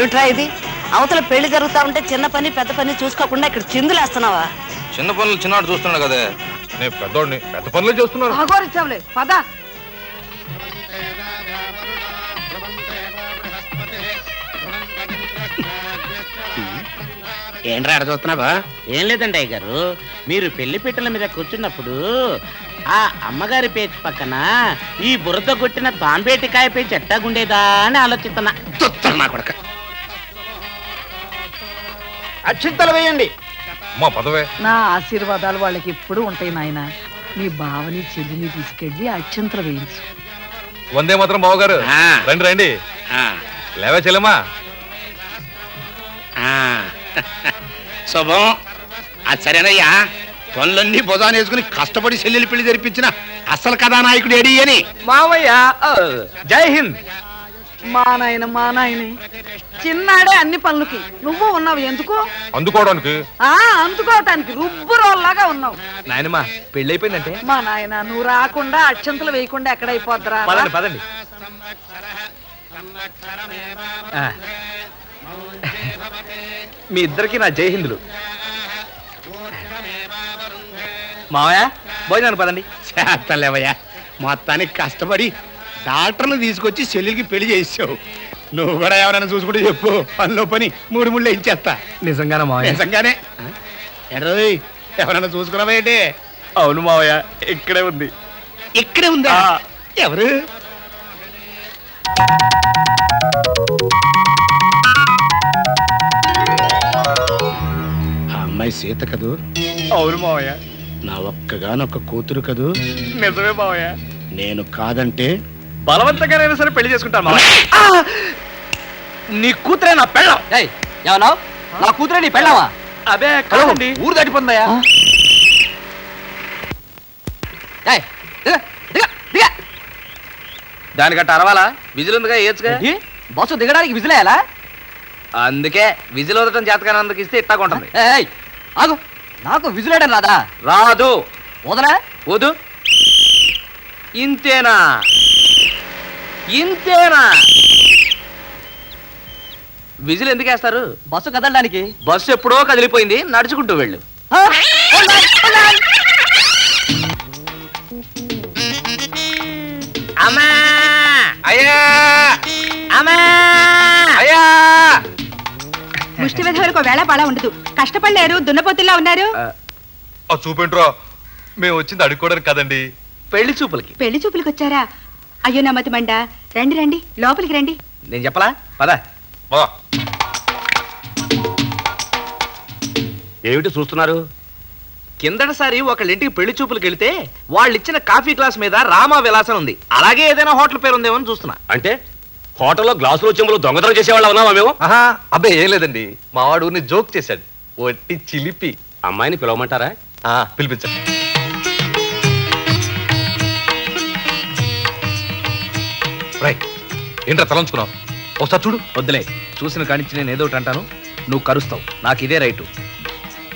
ఏమిట్రా ఇది? అవతల పెళ్లి జరుగుతా ఉంటే చిన్న పని పెద్ద పని చూసుకోకుండా ఇక్కడ చిందులేస్తున్నావా? చిన్న పనులు చిన్నవాడు చూస్తున్నాడు కదే, నేను పెద్దోడిని, పెద్ద పనులు చేస్తున్నాను. అగోరిచ్చావులే పద. ఏంట్రా అక్కడ చూస్తున్నావా? ఏం లేదండి అయ్య గారు, మీరు పెళ్లి పీటల మీద కూర్చున్నప్పుడు ఆ అమ్మగారి పేచి పక్కన ఈ బురద కొట్టిన తాంబేటికాయ పేచి ఎట్టాగుండేదా అని ఆలోచిస్తున్నా. నా కొడక అక్షింతలు వేయండి. మా పదవే. నా ఆశీర్వాదాలు వాళ్ళకి ఎప్పుడు ఉంటాయి నాయన. నీ బావని చెల్లిని తీసుకెళ్లి అక్షంతలు వేయించు. వందే మాత్రం బావగారు. రండి రండి. లేవే చెల్లెమ్మా. శుభం. అది సరేనయ్యా, పనులన్నీ భుజాన్ని వేసుకుని కష్టపడి చెల్లెలు పెళ్లి జరిపించిన అసలు కథానాయకుడు ఏడి అని. మావయ్య జై హింద్. మా నాయనే చిన్నాడే అన్ని పనులకి నువ్వు ఉన్నావు ఎందుకు? అందుకోవడానికి. అందుకోవటానికి రుబ్బురోల్లాగా ఉన్నావు. నాయనమ్మా పెళ్లి అయిపోయిందంటే. మా నాయన నువ్వు రాకుండా అక్షంతలు వేయకుండా ఎక్కడైపోద్దురా. పదండి పదండి. మీ ఇద్దరికి నా జై హిందులు. మావయ్య భోజనాన్ని పదండి. చేస్తలేవయ్యా, మొత్తానికి కష్టపడి డాక్టర్లు తీసుకొచ్చి చెల్లెలికి పెళ్లి చేసావు. నువ్వు కూడా ఎవరైనా చూసుకుంటే చెప్పు, పనిలో పని మూడు ముళ్ళు ఇచ్చేస్తా. నిజంగానే మావయ్య? నిజంగానే. ఎడోయ్, ఎవరైనా చూసుకున్నావా ఏంటి? అవును మావయ్య, ఇక్కడే ఉంది. ఇక్కడే ఉందా? ఎవరు? ఆ అమ్మాయి సీత కదూ? అవును మావయ్య. నా ఒక్కగానొక్క కూతురు కదూ? నిజమే మావయ్య. నేను కాదంటే బలవంతంగానైనా సరే పెళ్లి చేసుకుంటాను మావయ్య. నీ కూతురే నా పెళ్ళం. ఏమన్నావు? నా కూతురే నీ పెళ్ళావా? అదే కాదండి, ఊరు దాటిపోతుందయ్యా. దానికట్ట అరవాలా? విజిల్ ఉందిగా, ఏచుగా. బస్సు దిగడానికి విజిలేయాలా? అందుకే విజిల్ వదలటం చేతకానందుకు ఇస్తే ఇట్టాకుంటుంది. ఆగు, నాకు విజిలేయడం రాదా? రాదు. వదలా? వదు. ఇంతేనా? ఇంతేనా? విజిల్ ఎందుకు వేస్తారు? బస్సు కదలడానికి. బస్సు ఎప్పుడో కదిలిపోయింది, నడుచుకుంటూ వెళ్ళు. అమ్మా అయ్యా, అమ్మా అయ్యా. ముష్టి వెధవరకు వేళ పాడా ఉండదు. కష్టపడలేరు, దున్నపోతుల్లా ఉన్నారు. ఆ చూపేంట్రా, మేము వచ్చింది అడుక్కోవడానికి కదండి, పెళ్లి చూపులకి. పెళ్లి చూపులకు వచ్చారా? అయ్యో నమ్మతి మండ. రండి రండి, లోపలికి రండి. నేను చెప్పలా? పద. ఏమిటి చూస్తున్నారు? కిందటిసారి ఒకళ్ళింటికి పెళ్లి చూపులకు వెళితే వాళ్ళు ఇచ్చిన కాఫీ గ్లాస్ మీద రామా విలాసం ఉంది. అలాగే ఏదైనా హోటల్ పేరు ఉందేమో అని చూస్తున్నా. అంటే హోటల్లో గ్లాసులు చెంబులు దొంగతనం చేసేవాళ్ళ ఉన్నావా మేము? అబ్బాయి ఏం లేదండి, మా వాడు ఊరిని జోక్ చేశాడు, వట్టి చిలిపి. అమ్మాయిని పిలవమంటారా? పిలిపించండి. రైట్, ఏంట్రా తలంచుకున్నావు? ఒకసారి చూడు. వద్దులే, చూసిన కానించి నేను ఏదో ఒకటి అంటాను, నువ్వు కరుస్తావు. నాకు ఇదే రైటు.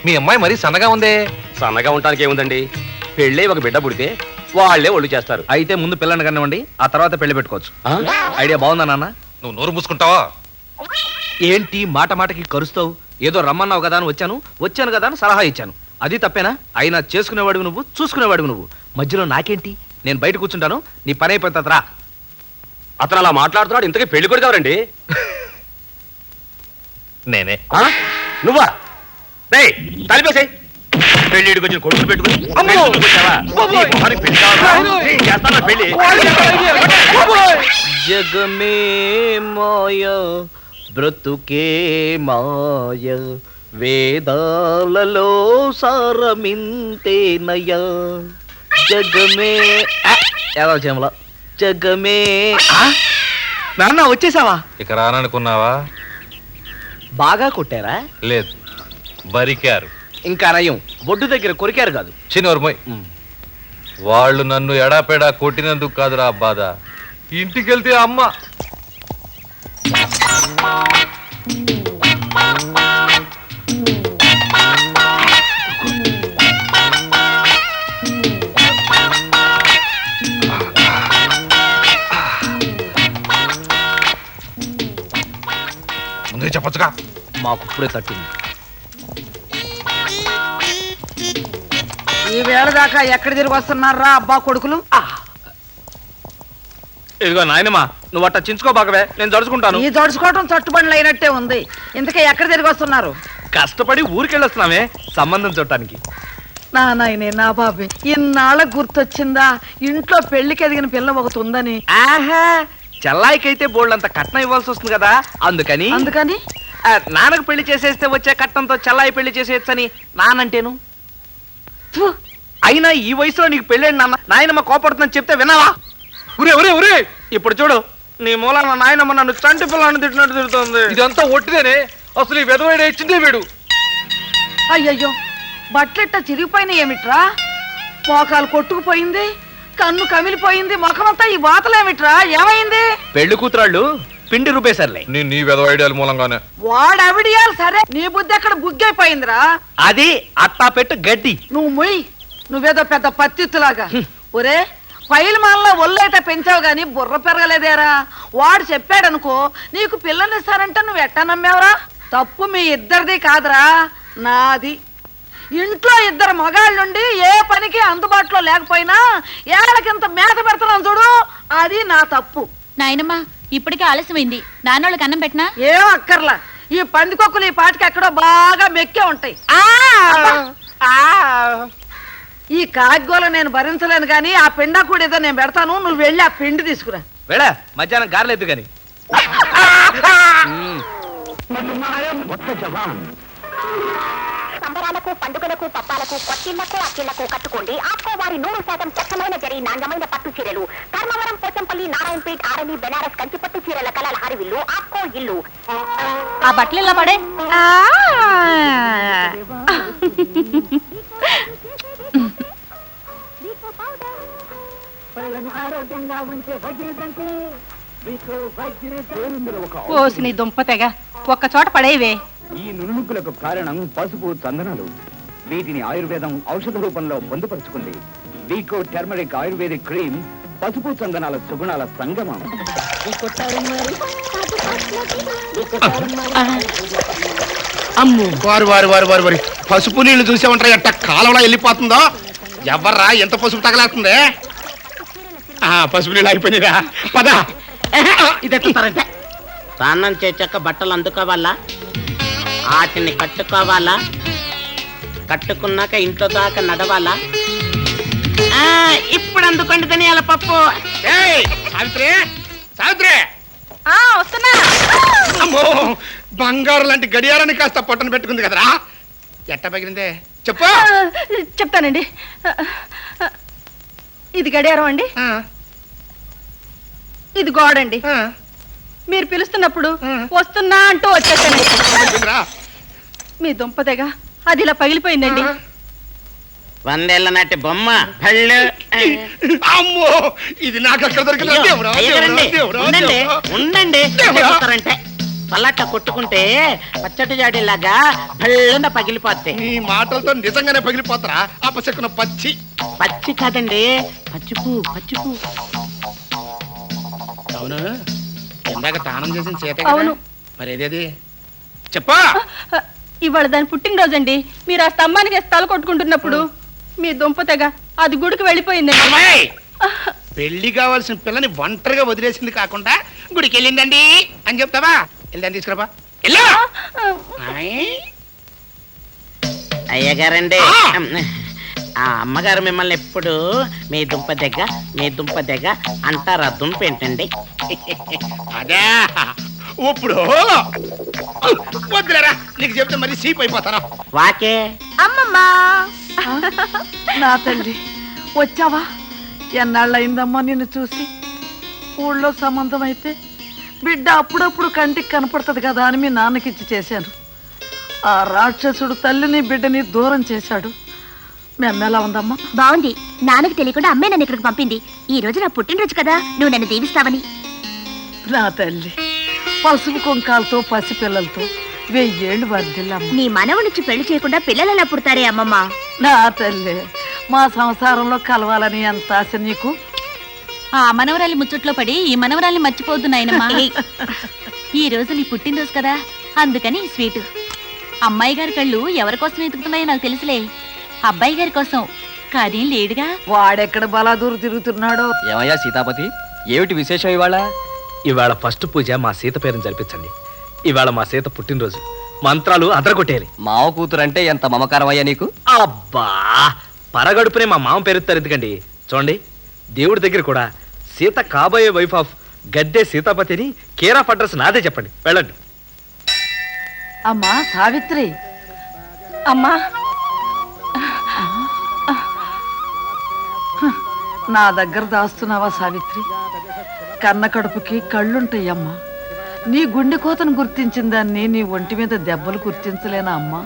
మీ అమ్మాయి మరీ సన్నగా ఉందే. సన్నగా ఉండటానికి ఏముందండి, పెళ్ళే ఒక బిడ్డ పుడితే వాళ్ళే ఒళ్ళు చేస్తారు. అయితే ముందు పిల్లని కనివ్వండి, ఆ తర్వాత పెళ్లి పెట్టుకోవచ్చు. ఐడియా బాగుందా నాన్న? నువ్వు నోరు మూసుకుంటావా? ఏంటి మాట మాటకి కరుస్తావు? ఏదో రమ్మన్నావు కదా అని వచ్చాను కదా అని సలహా ఇచ్చాను. అది తప్పేనా? అయినా చేసుకునేవాడు నువ్వు, చూసుకునేవాడు నువ్వు. మధ్యలో నాకేంటి? నేను బయట కూర్చుంటాను, నీ పని అయిపోతుంది రా. అతను అలా మాట్లాడుతున్నాడు, ఇంతకీ పెళ్లి కొడుతారండి? నేనే. నువ్వా? తలిపేసాయి. పెళ్లిడికి వచ్చిన కొడుకులు పెట్టుకుని పెళ్లి. జగమే మాయ బ్రతుకే మాయ, వేదాలలో సారమింతేనయ. జగమే ఏదో చేమల. జగమే. నాన్న వచ్చేసావా? ఇక రాననుకున్నావా? బాగా కొట్టారా? లేదు, బరికారు. ఇంకా నయం, బొడ్డు దగ్గర కొరికారు కాదు. చిన్నోర్మోయ్, వాళ్ళు నన్ను ఎడాపెడా కొట్టినందుకు కాదురా బాధ, ఇంటికెళ్తే అమ్మ. ముందు ముందే చెప్పొచ్చుగా. మాకు ఇప్పుడే తట్టింది. ఈ వేళ దాకా ఎక్కడ తిరిగి వస్తున్నారా అబ్బా కొడుకులు? ఇదిగో నాయనమ్మా, నువ్వు అట్ట చించుకోబాకవే, నేను జడుచుకుంటాను. ఈ జడుచుకోవటం చట్టుబండ్లు అయినట్టే ఉంది. ఇంతకీ ఎక్కడ తిరిగి వస్తున్నారు? కష్టపడి ఊరికెళ్ళొస్తున్నామే సంబంధం చూడటానికి. నా నాయనే నా బాబే, ఇన్నాళ్ళ గుర్తొచ్చిందా ఇంట్లో పెళ్లికి ఎదిగిన పిల్ల ఒకటి ఉందని? ఆహా, చెల్లాయికైతే బోల్డంత కట్నం ఇవ్వాల్సి వస్తుంది కదా, అందుకని. అందుకని నాన్నకు పెళ్లి చేసేస్తే వచ్చే కట్నంతో చెల్లాయి పెళ్లి చేసేయచ్చని నానంటేను. ఫు, అయినా ఈ వయసులో నీకు పెళ్ళండి నాన్న, నాయనమ్మ కోపడుతుందని చెప్తే విన్నావా? ఉరే ఉరే ఉరే, ఇప్పుడు చూడు, నీ మూలంగా నాయనమ్మ నన్ను చంటి పిల్లని తిట్టినట్టు తిడుతుంది. ఇదంతా ఒట్టిదేనే, అసలు ఈ వెధవేడ ఇచ్చిందే వీడు. అయ్యయ్యో, బట్టలెట్ట చిరిగిపోయినాయి ఏమిట్రా? మోకాలు కొట్టుకుపోయింది, కన్ను కమిలిపోయింది, ముఖమంతా ఈ వాతలేమిట్రా? ఏమైంది? పెళ్లి కూతురాళ్ళు పిండి రూపేసర్లే. నీ వెధవ ఐడియాల మూలంగానే. వాడవిడియాలు సరే, నీ బుద్ధి అక్కడ బుగ్గైపోయిందిరా. అది అట్టా పెట్టు గడ్డి. నువ్వు మొయ్, నువ్వేదో పెద్ద పత్తిత్తులాగా. ఒరే, పైలు మాలలో ఒళ్ళైతే పెంచావు గాని బుర్ర పెరగలేదేరా. వాడు చెప్పాడనుకో నీకు పిల్లనిస్తారంటే నువ్వు ఎట్టా నమ్మేవరా? తప్పు మీ ఇద్దరిది కాదురా, నాది. ఇంట్లో ఇద్దరు మగాళ్ళుండి ఏ పనికి అందుబాటులో లేకపోయినా ఏళ్ళకింత మేత పెడతాను చూడు, అది నా తప్పు. నాయనమ్మా, ఇప్పటికే ఆలస్యమైంది. నాన్నోళ్ళకి అన్నం పెట్టినా? ఏం అక్కర్లా, ఈ పందికొక్కులు ఈ పాటికి ఎక్కడో బాగా మెక్కే ఉంటాయి. ఈ కాగ్గోల నేను భరించలేను గాని ఆ పిండా కూడా ఏదో నేను పెడతాను, నువ్వు వెళ్ళి ఆ పిండి తీసుకురా. వెళ్ళ, మధ్యాహ్నం గారెలేదు గాని. సంబరాలకు, పండుగలకు, పప్పాలకు, కొత్తిళ్లకు, అక్కిళ్లకు కట్టుకోండి ఆప్కో వారి 100% చక్కమైన జరి నాణ్యమైన పట్టు చీరలు. కర్మవరం, పోచంపల్లి, నారాయణపేట్, ఆరణి, బెనారస్ కంచి పట్టు చీరల కలల హరివిల్లు ఆప్కో ఇల్లు. ఆ బట్టలు ఇలా పడే. ఓసిని దుంపతెగ, ఒక్క చోట పడేవే. ఈ నునుముకులకు కారణం పసుపు, చందనాలు. వీటిని ఆయుర్వేదం ఔషధ రూపంలో పొందుపరుచుకుంది. వీకో టర్మరిక్ ఆయుర్వేదిక్ క్రీమ్ పసుపు చందనాల సుగుణాల సంగమం. వారు వారు వారు వారు వారి పసుపు నీళ్లు చూసామంటారా ఎట్ట కాలంలో వెళ్ళిపోతుందో. ఎవర్రా ఎంత పసుపు తగలేస్తుంది? పసుపు నీళ్ళు అయిపోయినాయిరా, పద. ఇది ఎత్తుతారంటే స్నానం చేశాక బట్టలు అందుకోవాలా, వాటిని కట్టుకోవాలా, కట్టుకున్నాక ఇంట్లో దాకా నడవాలా. ఇప్పుడు అందుకోండి ధనియాల పప్పు. సావిత్రి, సావిత్రి, వస్తున్నా. అమ్మో, బంగారు లాంటి గడియారాన్ని కాస్త పొట్టను పెట్టుకుంది కదరా, ఎట్ట పగిలిందే చెప్పు. చెప్తానండి. ఇది గడియారం అండి, ఇది గోడండి. మీరు పిలుస్తున్నప్పుడు వస్తున్నా అంటూ వచ్చేసానండి. మీ దుంపదగా అది ఇలా పగిలిపోయిందండి. 100 ఏళ్ల నాటి బొమ్మ. అమ్మో, ఇది నాకు అక్కడ ఉండండి. పల్లట్ట కొట్టుకుంటే పచ్చటి జాడీలాగా భళ్ళన పగిలిపోతాయి. ఈ మాటలతో నిజంగానే పగిలిపోతారా? అపశకున పచ్చి పచ్చి కాదండి, పచ్చిపు పచ్చిపు. అవును, ఇందాక తానం చేసిన చేత. అవును, మరి ఏదేది చెప్పా. ఇవాళ దాని పుట్టినరోజండి. మీరు ఆ స్తంభానికి తల కొట్టుకుంటున్నప్పుడు మీ దుంపతెగ అది గుడికి వెళ్ళిపోయిందండి. పెళ్లి కావాల్సిన పిల్లని ఒంటరిగా వదిలేసింది కాకుండా గుడికి వెళ్ళిందండి అని చెప్తావా? వెళ్ళని తీసుకురాబా. అయ్యగారండి, ఆ అమ్మగారు మిమ్మల్ని ఎప్పుడు మీ దుంప దగ్గ అంటారా? దుంప ఏంటండి? అదే ఇప్పుడు వద్దులేరా, నీకు చెప్తే మరి సీప్ అయిపోతారా? వాకే అమ్మమ్మా, నా తల్లి వచ్చావా? ఎన్నాళ్ళయిందమ్మా నిన్ను చూసి. ఊళ్ళో సంబంధం అయితే బిడ్డ అప్పుడప్పుడు కంటికి కనపడుతుంది కదా అని మీ నాన్నకిచ్చి చేశాను. ఆ రాక్షసుడు తల్లిని బిడ్డని దూరం చేశాడు. మీ అమ్మ ఎలా ఉందమ్మా? బాగుంది. నాన్నకి తెలియకుండా అమ్మే నన్ను ఇక్కడికి పంపింది. ఈ రోజు నా పుట్టినరోజు కదా, నువ్వు నన్ను దీవిస్తావని. నా తల్లి పసుపు కుంకాలతో పసిపిల్లలతో 1000 ఏళ్ళు వర్ధిల్లమ్మ. నీ మనవనిచ్చి పెళ్లి చేయకుండా పిల్లలు ఎలా పుడతారే అమ్మమ్మ? నా తల్లి, మా సంసారంలో కలవాలని ఎంత ఆశ నీకు. ఆ మనవరాలి ముచ్చట్లో పడి ఈ మనవరాల్ని మర్చిపోద్దు నాయనమ్మా. ఈ రోజు నీ పుట్టినరోజు కదా, అందుకని ఈ స్వీటు. అమ్మాయి గారి కళ్ళు ఎవరి కోసం ఎతుకుతున్నాయో నాకు తెలుసులే. అబ్బాయి గారి కోసం. కానీ లేడుగా. వాడెక్కడ బలాదూరు తిరుగుతున్నాడో. ఏమయ్యా సీతాపతి, ఏమిటి విశేషం ఇవాళ? ఇవాళ ఫస్ట్ పూజ మా సీత పేరుని జరిపించండి. ఇవాళ మా సీత పుట్టినరోజు. మంత్రాలు అదరగొట్టేయాలి. మావ కూతురంటే ఎంత మమకారం అయ్యా నీకు. అబ్బా, పరగడుపునే మా మామ పేరుస్తారు ఎందుకండి? చూడండి, దేవుడి దగ్గర కూడా సీత కాబోయే వైఫ్ ఆఫ్ గడ్డే సీతాపతిని కేర్ ఆఫ్ అడ్రస్ నాదే చెప్పండి. వెళ్ళండి. అమ్మా సావిత్రి. అమ్మా, నా దగ్గర దాస్తున్నావా సావిత్రి? కన్న కడుపుకి కళ్ళుంటాయమ్మా. నీ గుండె కోతను గుర్తించిన దాన్ని నీ ఒంటి మీద దెబ్బలు గుర్తించలేనా అమ్మా?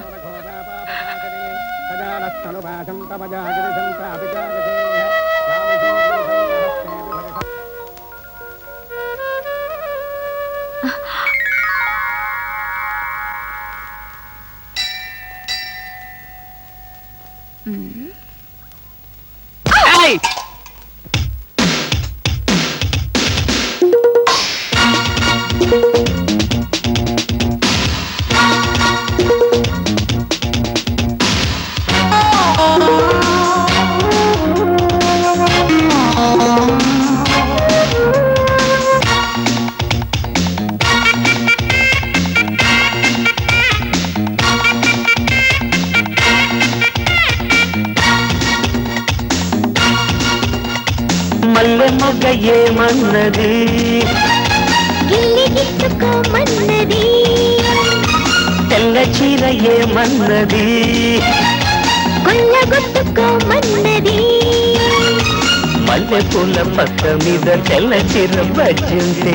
మల్లె మొగ్గ ఏమన్నది, గిట్టుకోమన్నది, తెల్ల చీర ఏమన్నది, కొల్లగొట్టుకోమన్నది, మల్లె పూల పక్క మీద తెల్ల చీర బజ్జుంటే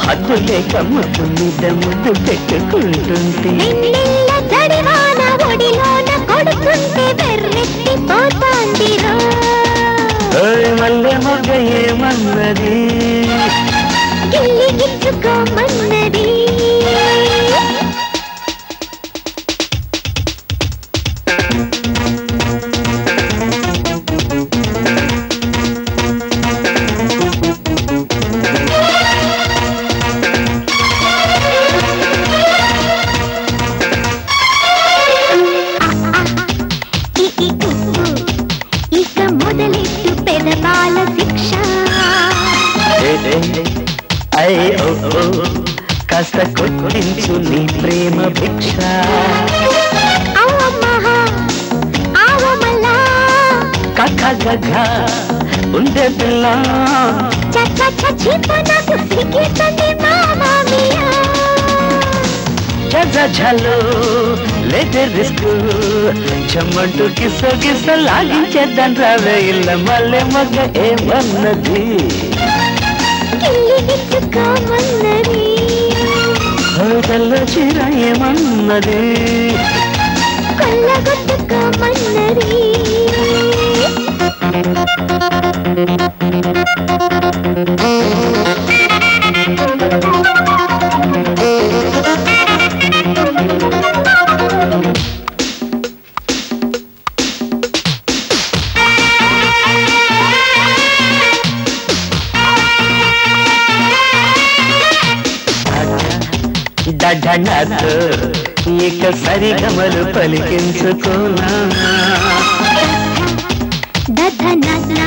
హద్దు లేక ముద్దు మీద ముద్దు పెట్టుకుంటుంటే వెన్నెల్ల జడివాన ఒడిలోన కొడుతుంటే బెర్రెత్తిపోతాందిరా. మల్లె మొగ్గ ఏమన్నది, గిట్టుకోమన్నది. ఇక మొదలెట్టు పెదపాల శిక్ష. కాస్త కొట్టించు నీ ప్రేమ భిక్ష. అవమహా అవమలా కథగా ఉండే పిల్ల చీపనకు సిగ్గుతుంది మామామియా. జలో లేదే రిస్క్ చెమ్మంటూ కిస కిస లాగించేద్దాం రావే. ఇల్ల మల్లె మొగ్గ ఏమన్నది, గిట్టుకోమన్నది, తెల్ల చీర ఏమన్నది, కొల్లగొట్టుకోమన్నది. దడనతో ఇక సరిగమలు పలికించుకోనా. దధనన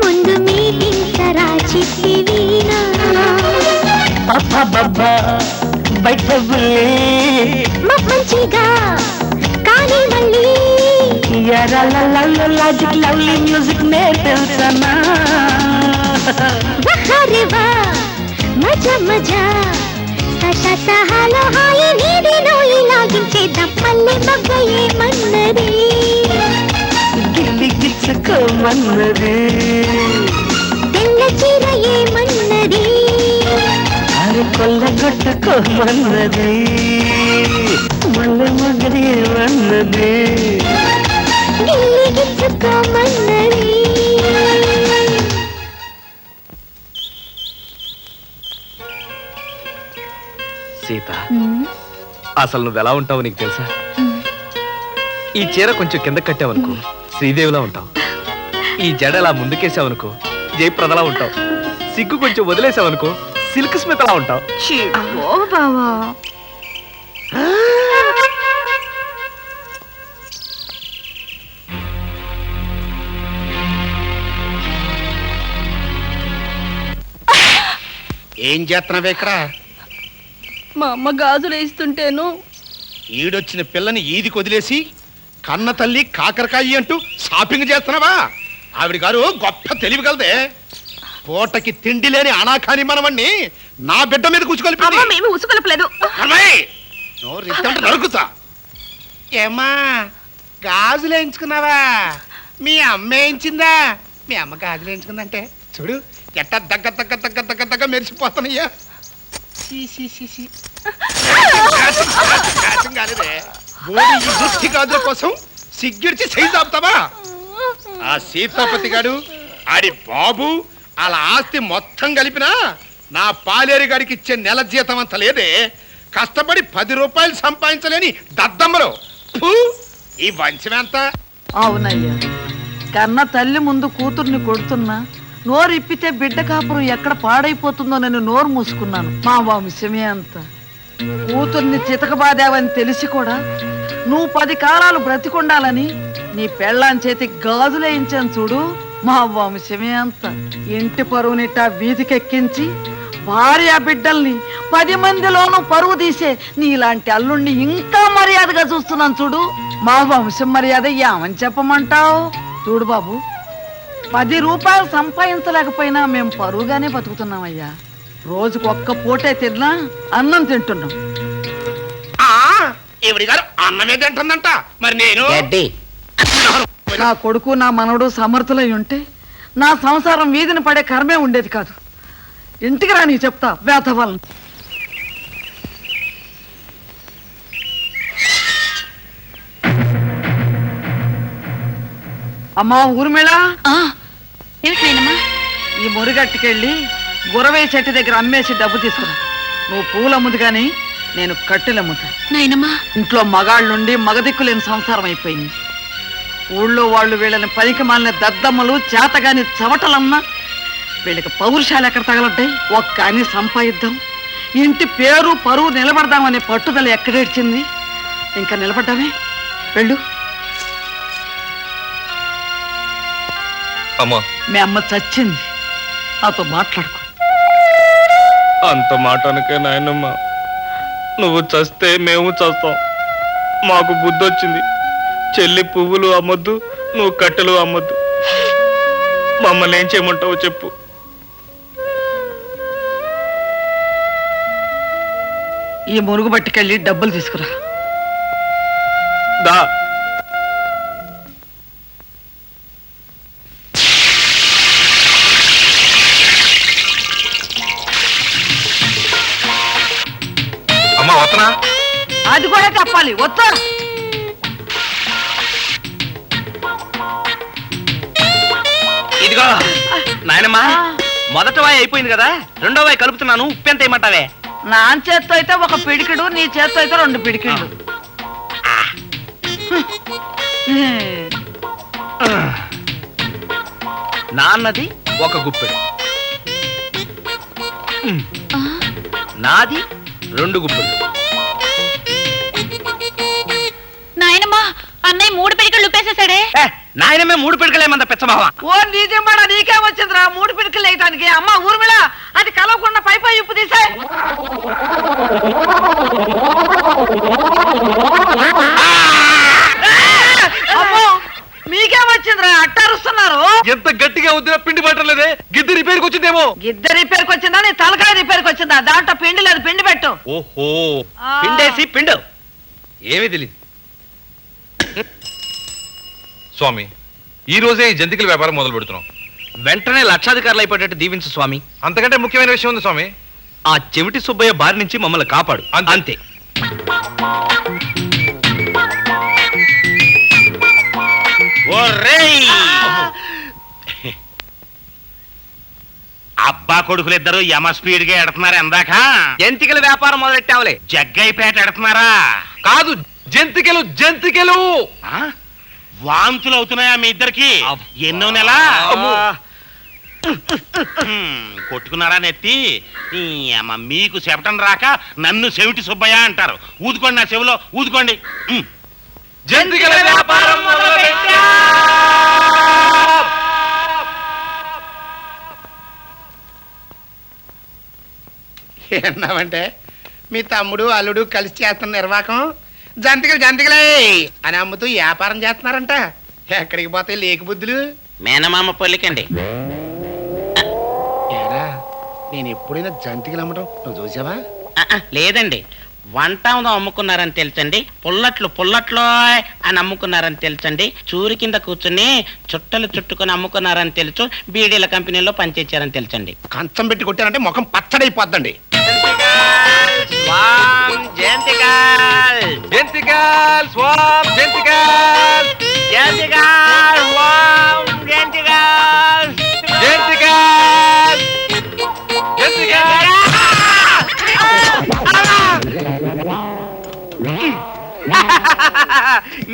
ముందు మీటించరా చిట్టి వీణా. పప్ప బబ్బ బయట మంచిగా కానీ మళ్ళీ లాజిక్ లవ్లీ మ్యూజిక్ నేర్పించనా. వహరివా మజా మజా సహలో హాయి నీది నోయి లాగించేద్దాం. మల్లె మొగ్గ ఏమన్నది, గిచ్చుకోమన్నది, తెల్ల చీర ఏమన్నది, అరే కొల్లగొట్టుకోమన్నది, మల్లె మొగ్గది ఏమన్నది, గిచ్చుకోమన్నది. సీత, అసలు నువ్వెలా ఉంటావు నీకు తెలుసా? ఈ చీర కొంచెం కింద కట్టావనుకో శ్రీదేవిలా ఉంటావు. ఈ జడ ఇలా ముందుకేసావనుకో జయప్రదలా ఉంటావు. సిగ్గు కొంచెం వదిలేసావనుకో సిల్క్ స్మితలా ఉంటావు. బావా ఏం చేస్తున్నావే ఇక్కడ? మా అమ్మ గాజులు వేస్తుంటేను ఈడొచ్చిన పిల్లని ఈదికి వదిలేసి కన్న తల్లి కాకరకాయి అంటూ షాపింగ్ చేస్తున్నావా? ఆవిడ గారు గొప్ప తెలివిగలదే. పూటకి తిండి లేని అనాకాని మనవణ్ణి నా బిడ్డ మీద కూర్చుకొలిపి మేము ఉసుకొలపలేదు. నరుకుతా. ఏమా గాజులు వేయించుకున్నావా? మీ అమ్మ వేయించిందా? మీ అమ్మ గాజులు వేయించుకుందంటే చూడు ఎట్ట దగ్గ దగ్గ దగ్గ దగ్గ దగ్గ మెరిసిపోతున్నాయ్యా. గాజుల కోసం సిగ్గిడిచి సైజు ఆపుతావా? ఆ సీతాపతి గాడు ఆడి బాబు అలా ఆస్తి మొత్తం కలిపినా నా పాలేరు గాడికి ఇచ్చే నెల జీతం అంత లేదే. కష్టపడి 10 రూపాయలు సంపాదించలేని దద్దమ్మలో ఈ వంశమెంత? అవునయ్యా, కన్న తల్లి ముందు కూతుర్ని కొడుతున్నా నోరు ఇప్పితే బిడ్డ కాపురం ఎక్కడ పాడైపోతుందో నేను నోరు మూసుకున్నాను. మా వంశమే అంత. కూతుర్ని చితకబాదావని తెలిసి కూడా నువ్వు 10 కాలాలు బ్రతికుండాలని నీ పెళ్ళాం చేతి గాజులేయించాను చూడు. మా వంశమే అంత. ఇంటి పరువునిట్టా వీధికెక్కించి భార్య బిడ్డల్ని 10 మందిలోనూ పరువు తీసే నీలాంటి అల్లుణ్ణి ఇంకా మర్యాదగా చూస్తున్నాను చూడు. మా వంశం మర్యాద ఏమని చెప్పమంటావు? చూడు బాబు, 10 రూపాయలు సంపాదించలేకపోయినా మేము పరువుగానే బతుకుతున్నామయ్యా. రోజుకు 1 పూటే తిన్నా అన్నం తింటున్నాం. అన్నమే తింటుందంట. మరి నేను నా కొడుకు నా మనవడు సమర్థులై ఉంటే నా సంసారం వీధిని పడే కర్మే ఉండేది కాదు. ఇంటికి రా, నీకు చెప్తా వేతవాళ్ళని. అమ్మా ఊర్మిళ, ఈ మురిగట్టుకెళ్ళి గురవే చెట్టు దగ్గర అమ్మేసి డబ్బు తీసుకురా. నువ్వు పూలు అమ్ముదు గాని నేను కట్టెలు అమ్ముతా. ఇంట్లో మగాళ్ళుండి మగదిక్కులేని సంసారం అయిపోయింది. ఊళ్ళో వాళ్ళు వీళ్ళని పనికి మాలిన దద్దమ్మలు చేతగాని చవటలన్నా వీళ్ళకి పౌరుషాలు ఎక్కడ తగలడ్డాయి? ఒక్కని సంపాదిద్దాం, ఇంటి పేరు పరువు నిలబడదామనే పట్టుదల ఎక్కడేడ్చింది? ఇంకా నిలబడ్డామే. వెళ్ళు. అమ్మా, మీ అమ్మ చచ్చింది, నాతో మాట్లాడుకో. అంత మాటనకే నాయనమ్మ, నువ్వు చస్తే మేము చస్తాం. మాకు బుద్ధి వచ్చింది. చెల్లి పువ్వులు అమ్మొద్దు, నువ్వు కట్టెలు అమ్మొద్దు. మమ్మల్ని ఏం చేయమంటావు చెప్పు. ఈ మురుగు బట్టికెళ్ళి డబ్బులు తీసుకురా. దా. అమ్మా వత్తనా? అది కూడా చెప్పాలి. వస్తా. ఇదిగో నాయనమ్మా, మొదటి వాయి అయిపోయింది కదా, రెండో వాయి కలుపుతున్నాను. ఉప్పు ఎంత ఏమంటావే? నా చేత్తో అయితే 1 పిడికిడు, నీ చేత్తో అయితే 2 పిడికిళ్ళు. నాన్నది 1 గుప్పెడు, నాది 2 గుప్పెడు. నాయనమ్మా, అన్నయ్య 3 పిడికలు ఉప్పేసేసాడే. నాయనమే 3 పిడికలేమంత పెచ్చమావా? ఓ నీదిమ్మడా, నీకే వచ్చిందిరా 3 పిడికలు వేయటానికి. అమ్మ ఊర్మిళ, అది కలవకుండా పై ఉప్పు తీసే. అమ్మో, మీకే వచ్చిందిరా, అట్టారుస్తున్నారు. ఎంత గట్టిగా వద్దినా పిండి పట్టలేదే. గిద్దె రిపేర్కి వచ్చిందేమో. గిద్దె రిపేర్కి వచ్చిందా? నీ తలకాయ రిపేర్కి వచ్చిందా? దాంట్లో పిండి లేదు, పిండి పెట్టు. ఓహో, పిండేసి పిండు. ఏమీ తెలియదు. స్వామి, ఈ రోజే ఈ జంతికల వ్యాపారం మొదలు పెడుతున్నాం. వెంటనే లక్షాధికారులు అయిపోయేటట్టు దీవించు స్వామి. అంతకంటే ముఖ్యమైన విషయం ఉంది స్వామి. ఆ చెవిటి సుబ్బయ్య బారి నుంచి మమ్మల్ని కాపాడు. అంతే. అబ్బా కొడుకులిద్దరు యమ స్పీడ్ గా ఎడుతున్నారు. ఎందాక జంతికల వ్యాపారం మొదలెట్టావులే. జగ్గైపేట ఎడుతున్నారా? కాదు, జంతికలు జంతికలు. వాంతులు అవుతున్నాయా మీ ఇద్దరికి? ఎన్నో నెల? కొట్టుకున్నారా నెత్తి ఈ అమ్మ మీకు చెప్పటం రాక నన్ను చెవిటి సుబ్బయ్య అంటారు. ఊదుకోండి నా చెవిలో ఊదుకోండి. జంతికల వ్యాపారం మొదలుపెట్టా! ఏమన్నావంటే మీ తమ్ముడు అల్లుడు కలిసి చేస్తున్న నిర్వాకం జంతికలు జంతికలే అని అమ్ముతూ వ్యాపారం చేస్తున్నారంట. ఎక్కడికి పోతాయి లేక బుద్ధులు? మేనమామ పొల్లికండి. నేను ఎప్పుడైనా జంతికలు అమ్మటం నువ్వు చూసావా? లేదండి. వంటాందం అమ్ముకున్నారని తెలుసండి. పుల్లట్లో అని అమ్ముకున్నారని తెలుసండి. చూరి కింద కూర్చుని చుట్టలు చుట్టుకుని అమ్ముకున్నారని తెలుసు. బీడీల కంపెనీలో పనిచేశారని తెలుసండి. కంచం పెట్టి కొట్టారంటే ముఖం పచ్చడైపోద్దండి.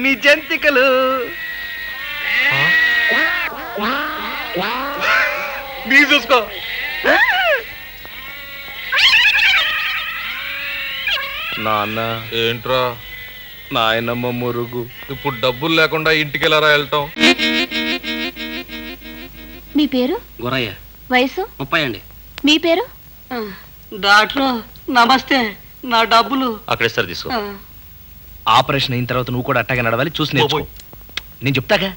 నీ జంతికలు నీ చూసుకో. నాన్న ఏంట్రా నాయనమ్మ మురుగు. ఇప్పుడు డబ్బులు లేకుండా ఇంటికి ఎలా వెళ్ళటం? మీ పేరు? గురయ్య. వయసు? 30 అండి. మీ పేరు? డాక్టర్ నమస్తే, నా డబ్బులు అక్కడ ఇస్తారు, తీసుకో. ఆపరేషన్ అయిన తర్వాత నువ్వు కూడా అట్టగా నడవాలి, చూసి నేర్చుకో. నేను చెప్తాగా.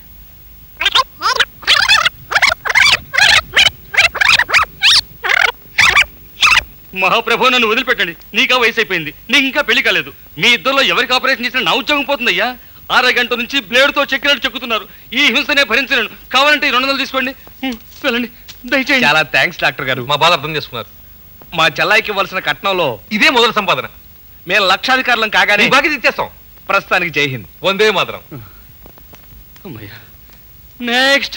మహాప్రభు నన్ను వదిలిపెట్టండి, నీకా వయసు అయిపోయింది, నీకు ఇంకా పెళ్లి కాలేదు. మీ ఇద్దరులో ఎవరికి ఆపరేషన్ చేసినా నా ఉద్యోగం పోతుందయ్యా. 6 గంటల నుంచి బ్లేడ్తో చెక్కినట్టు చెక్కుతున్నారు. ఈ హింసనే భరించలేను. కావాలంటే 200 తీసుకోండి, వెళ్ళండి దయచేయండి. చాలా థ్యాంక్స్ డాక్టర్ గారు. మా బాధ అర్థం చేసుకున్నారు. మా చెల్లాయికి ఇవ్వాల్సిన కట్నంలో ఇదే మొదటి సంపాదన. మేము లక్షాధికారులం కాగానే నీ బాకీ ఇచ్చేస్తాం. ప్రస్తుతానికి జై హింద్. వందే మాత్రం. నెక్స్ట్.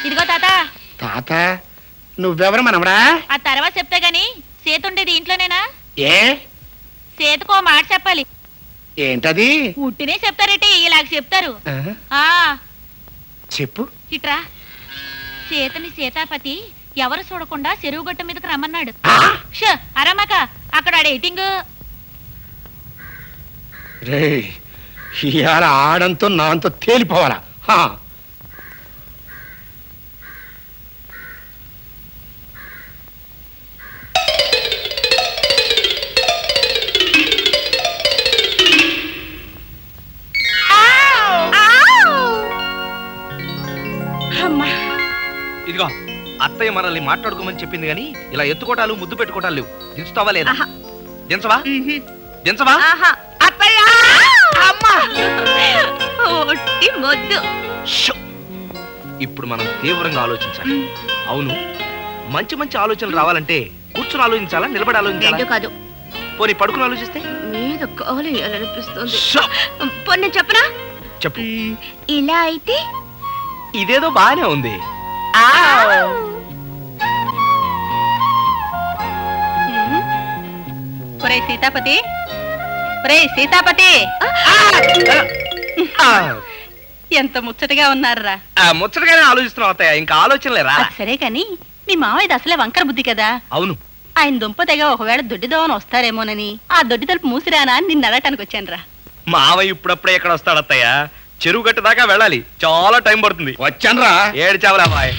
ఇదిగో తాత. తాత నువ్వెవరు మనవడా? ఆ తర్వాత చెప్తా గాని సేతుండేది ఇంట్లోనేనా? ఏ సేతుకో మాట చెప్పాలి. ఏంటది? ఉట్టినే చెప్తారేటి, ఇలాగ చెప్తారు. ఆ చెప్పు. ఇట్రా. సేతని సీతాపతి ఎవరు చూడకుండా చెరువు గట్ట మీదకి రమ్మన్నాడు. అరమక అక్కడ ఎయిటింగ్. రే ఇవాళ ఆడంతో నాంతో తేలిపోవాలా? ఇదిగో అత్తయ్య మనల్ని మాట్లాడుకోమని చెప్పింది కానీ ఇలా ఎత్తుకోటాలు ముద్దు పెట్టుకోటాలు లేవు. దించుతావా లేదా? దించవా? దించవా? ఇప్పుడు మనం తీవ్రంగా ఆలోచించాలి. అవును, మంచి మంచి ఆలోచనలు రావాలంటే కూర్చుని ఆలోచించాలా, నిలబడి ఆలోచించాలా? కాదు, పోనీ పడుకుని ఆలోచిస్తే? మీద కాలు అనిపిస్తుంది. షో! పోనీ చెప్పనా? చెప్పు. ఇలా అయితే ఇదేదో బానే ఉంది. ఒరే సీతాపతి, ఒరే సీతాపతి, ఎంత ముచ్చటగా ఉన్నారా? ముచ్చటగానే ఆలోచిస్తున్నావు అత్తయ్య, ఇంకా ఆలోచనలేరా? సరే కాని మీ మావయ్యది అసలే వంకర బుద్ధి కదా. అవును. ఆయన దుంపతెగ ఒకవేళ దొడ్డిదోవని వస్తారేమోనని ఆ దొడ్డి తలుపు మూసిరానా అని నిన్ను అడగటానికి వచ్చాను రా. మావయ్య ఇప్పుడప్పుడే ఎక్కడ వస్తాడు అత్తయ్య? చెరువు గట్టు దాకా వెళ్ళాలి, చాలా టైం పడుతుంది. వచ్చానరా. ఏడ్చావులా బాయ్.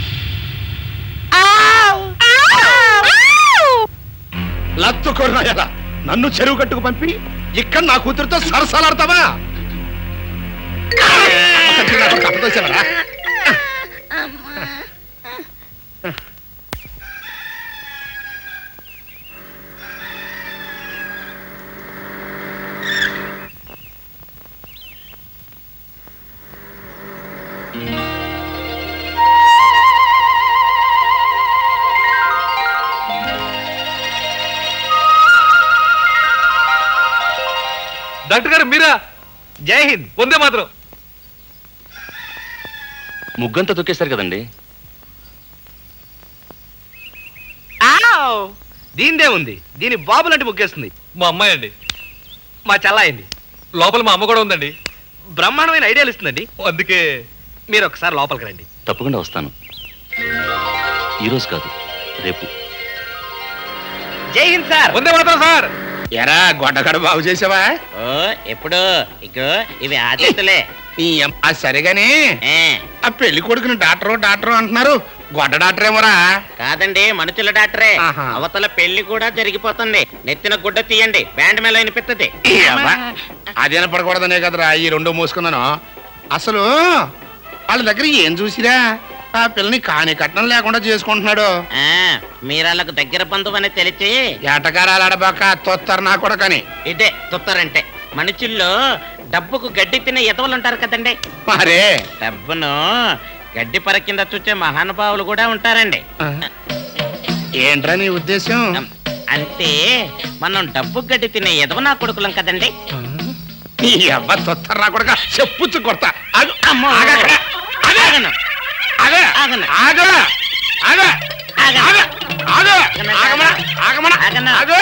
లత్తుకొర్రాయలా నన్ను చెరువు కట్టుకు పంపి ఇక్కడ నా కూతురుతో సరసాలాడతావా? కప్పదోసావరా? డాక్టర్ గారు మీరా? జై హింద్. వందే మాత్రం. ముగ్గంతా తొక్కేశారు కదండి. దీనిదే ఉంది, దీని బాబులంటే ముగ్గేస్తుంది. మా అమ్మాయి అండి. మా చెల్లాయింది. లోపల మా అమ్మ కూడా ఉందండి. బ్రహ్మాండమైన ఐడియాలు ఇస్తుందండి. అందుకే మీరు ఒకసారి లోపలికి రండి. తప్పకుండా వస్తాను. ఈరోజు కాదు, రేపు. జై హింద్ సార్. వందే మాత్రం సార్. ఎరా గొడ్డగడ బాగు చేసావా? ఓ ఎప్పుడు ఇగో ఇవి ఆదేశలే. సరిగాని ఏ, ఆ పెళ్లి కొడుకుని డాక్టర్ అంటున్నారు. గొడ్డ డాక్టర్ ఏమోరా? కాదండి, మనుషుల డాక్టరే. ఆహా. అవతల పెళ్లి కూడా జరిగిపోతుంది. నెత్తిన గుడ్డ తీయండి, బ్యాండ్ మేళ వినిపిస్తుంది. అది వినపడకూడదనే కదరా ఈ రెండు మూసుకున్నాను. అసలు వాళ్ళ దగ్గర ఏం చూసిరా? ఆ పిల్లని కాని కట్నం లేకుండా చేసుకుంటున్నాడు. మీరు వాళ్ళకు దగ్గర బంధువు అని తెలిసి ఏటకారాలు ఆడబాక తొత్తరు నా కూడా కానీ ఇదే తుత్తారంటే. మనుషుల్లో డబ్బుకు గడ్డి తినే ఎదవలు ఉంటారు కదండి, మరే డబ్బును గడ్డి పర కింద చూచే మహానుభావులు కూడా ఉంటారండి. ఏంట్రా నీ ఉద్దేశం? అంటే మనం డబ్బు గడ్డి తినే ఎదవ నా కొడుకులం కదండి. ఈ అబ్బా తొత్తరు నా కూడా చెప్పుచ్చు కొడతా. ఆగు. అమ్మో. ఆగక్కడ. ఆగు. ఆగను. ఆగు. ఆగను. ఆగు. ఆగు. ఆగను. ఆగు. ఆగు. ఆగమన. ఆగమన. ఆగను. ఆగు.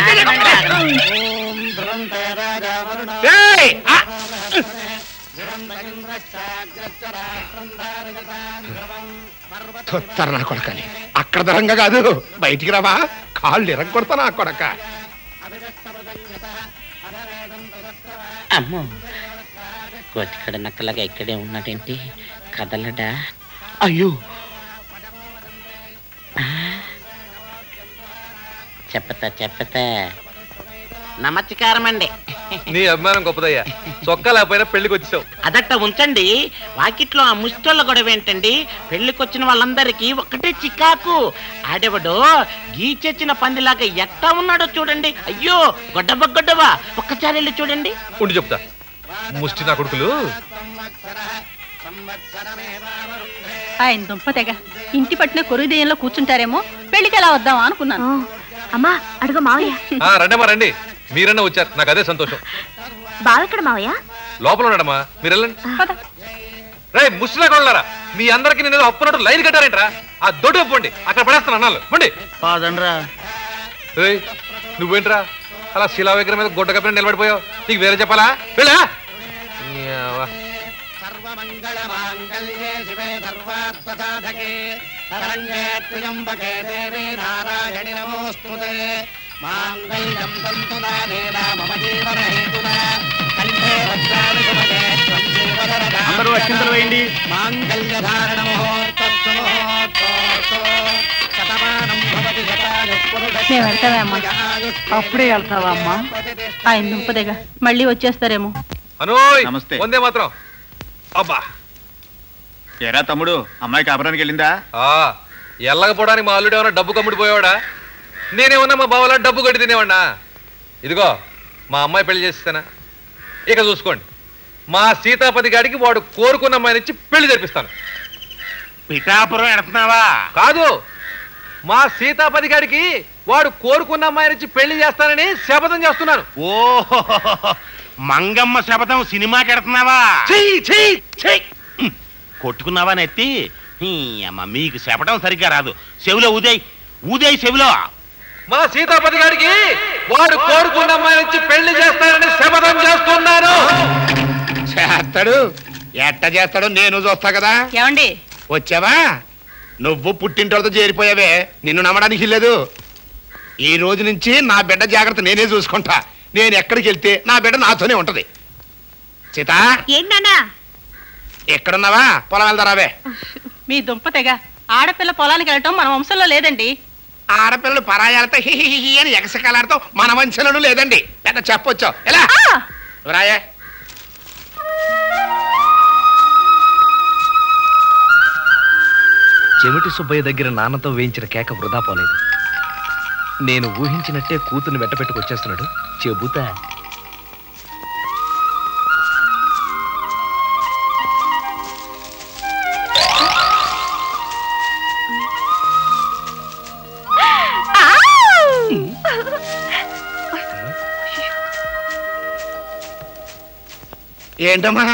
ఆగనండి, ఆగను. ఏయ్! ఆ! తొత్తరు నా కొడకని అక్కడ దరంగా కాదు, బయటికి రావా, కాళ్ళు ఇరగొడతా నా కొడక. అమ్మో, కోతికడ నక్కలాగా ఇక్కడే ఉన్నాడేంటి, కదలడా? అయ్యో, చెప్పతా నమస్కారం అండి. నీ అభిమానం గొప్పదయ్యా. చొక్కా లేకపోయినా పెళ్లికి వచ్చావు. అదట్ట ఉంచండి. వాకిట్లో ఆ ముష్టోళ్ళ గొడవ ఏంటండి? పెళ్లికొచ్చిన వాళ్ళందరికీ ఒకటే చికాకు. ఆడేవాడు గీచెచ్చిన పందిలాగా ఎట్టా ఉన్నాడో చూడండి. అయ్యో గొడ్డవా, ఒక్కసారి వెళ్ళి చూడండి. ఉండి చెప్తా. ముష్టి నా కొడుకులు. ఆయన దుంపతెగ ఇంటి పట్టిన కొరువు దెయ్యంలో కూర్చుంటారేమో, పెళ్లికి ఎలా వద్దామా అనుకున్నాను. అమ్మా అడుగు మావయ్య. రండమ్మా రండి. మీరన్నా వచ్చారు, నాకు అదే సంతోషం. బావెక్కడ మావయ్య? లోపల ఉన్నాడమ్మా, మీరు వెళ్ళండి. రే ముష్టినా కొడలారా, మీ అందరికి నేను ఏదో అప్పున్నట్టు లైన్ కట్టారేంట్రా? ఆ దొడ్డు ఒప్పుకోండి, అక్కడ పడేస్తాను అన్నాళ్ళు పండి. ఏయ్ నువ్వేంట్రా అలా శిలా విగ్రహం మీద గుడ్డ కప్పిన నిలబడిపోయావు? నీకు వేరే చెప్పాలా? వెళ్ళా. అందరూ అక్షింతలు వేయండి. మేము వెళ్తావే అమ్మా. అప్పుడే వెళ్తావా అమ్మా? ఆయన దుంపదెగ మళ్ళీ వచ్చేస్తారేమో. అనోయ్ నమస్తే. వందే మాత్రం. అబ్బా ఎరా తమ్ముడు, అమ్మాయి కాపురానికి వెళ్ళిందా? ఎల్లకపోవడానికి మా అల్లుడు ఏమన్నా డబ్బు కమ్ముడు పోయేవాడా? నేనేమన్నా మా బావలా డబ్బు కట్టి తినేవాడినా? ఇదిగో మా అమ్మాయి పెళ్లి చేస్తానా? ఇక చూసుకోండి, మా సీతాపతి గారికి వాడు కోరుకున్న అమ్మాయిని ఇచ్చి పెళ్లి జరిపిస్తాను. పిఠాపురం ఎడుతున్నావా? కాదు, మా సీతాపతి గారికి వాడు కోరుకున్న అమ్మాయిని ఇచ్చి పెళ్లి చేస్తానని శపథం చేస్తున్నాను. ఓహో, మంగమ్మ శపథం సినిమాకి ఎడుతున్నావా? కొట్టుకున్నావా నెత్తి? అమ్మ మీకు శపథం సరిగ్గా రాదు. చెవిలో ఊదేయ్ చెవిలో. మా సీతాపతి గారికి వాడు కోరుకున్న అమ్మాయిని ఇచ్చి పెళ్లి చేస్తానని శపథం చేస్తున్నాను. చేస్తాడు, ఎట్ట చేస్తాడు నేను చూస్తా కదా. ఏమండి వచ్చావా? నువ్వు పుట్టింటోళ్ళతో చేరిపోయావే, నిన్ను నమ్మడానికి లేదు. ఈ రోజు నుంచి నా బిడ్డ జాగ్రత్త నేనే చూసుకుంటా. నేను ఎక్కడికి వెళ్తే నా బిడ్డ నాతోనే ఉంటది. సీత ఏంటన్నా ఎక్కడున్నావా? పొలం వెళ్తారావే. మీ దుంపతెగ ఆడపిల్ల పొలానికి వెళ్ళటం మన వంశంలో లేదండి. ఆడపిల్లలు పరాయాలతో హిహిహి అని ఎగసకాలతో మన వంశంలోనూ లేదండి. పెద్ద చెప్పొచ్చు. ఎలా రాయే? చెవిటి సుబ్బయ్య దగ్గర నాన్నతో వేయించిన కేక వృధా పోలేదు. నేను ఊహించినట్టే కూతుర్ని వెంటపెట్టుకొచ్చేస్తున్నాడు. చెబుతా. ఏంటమ్మా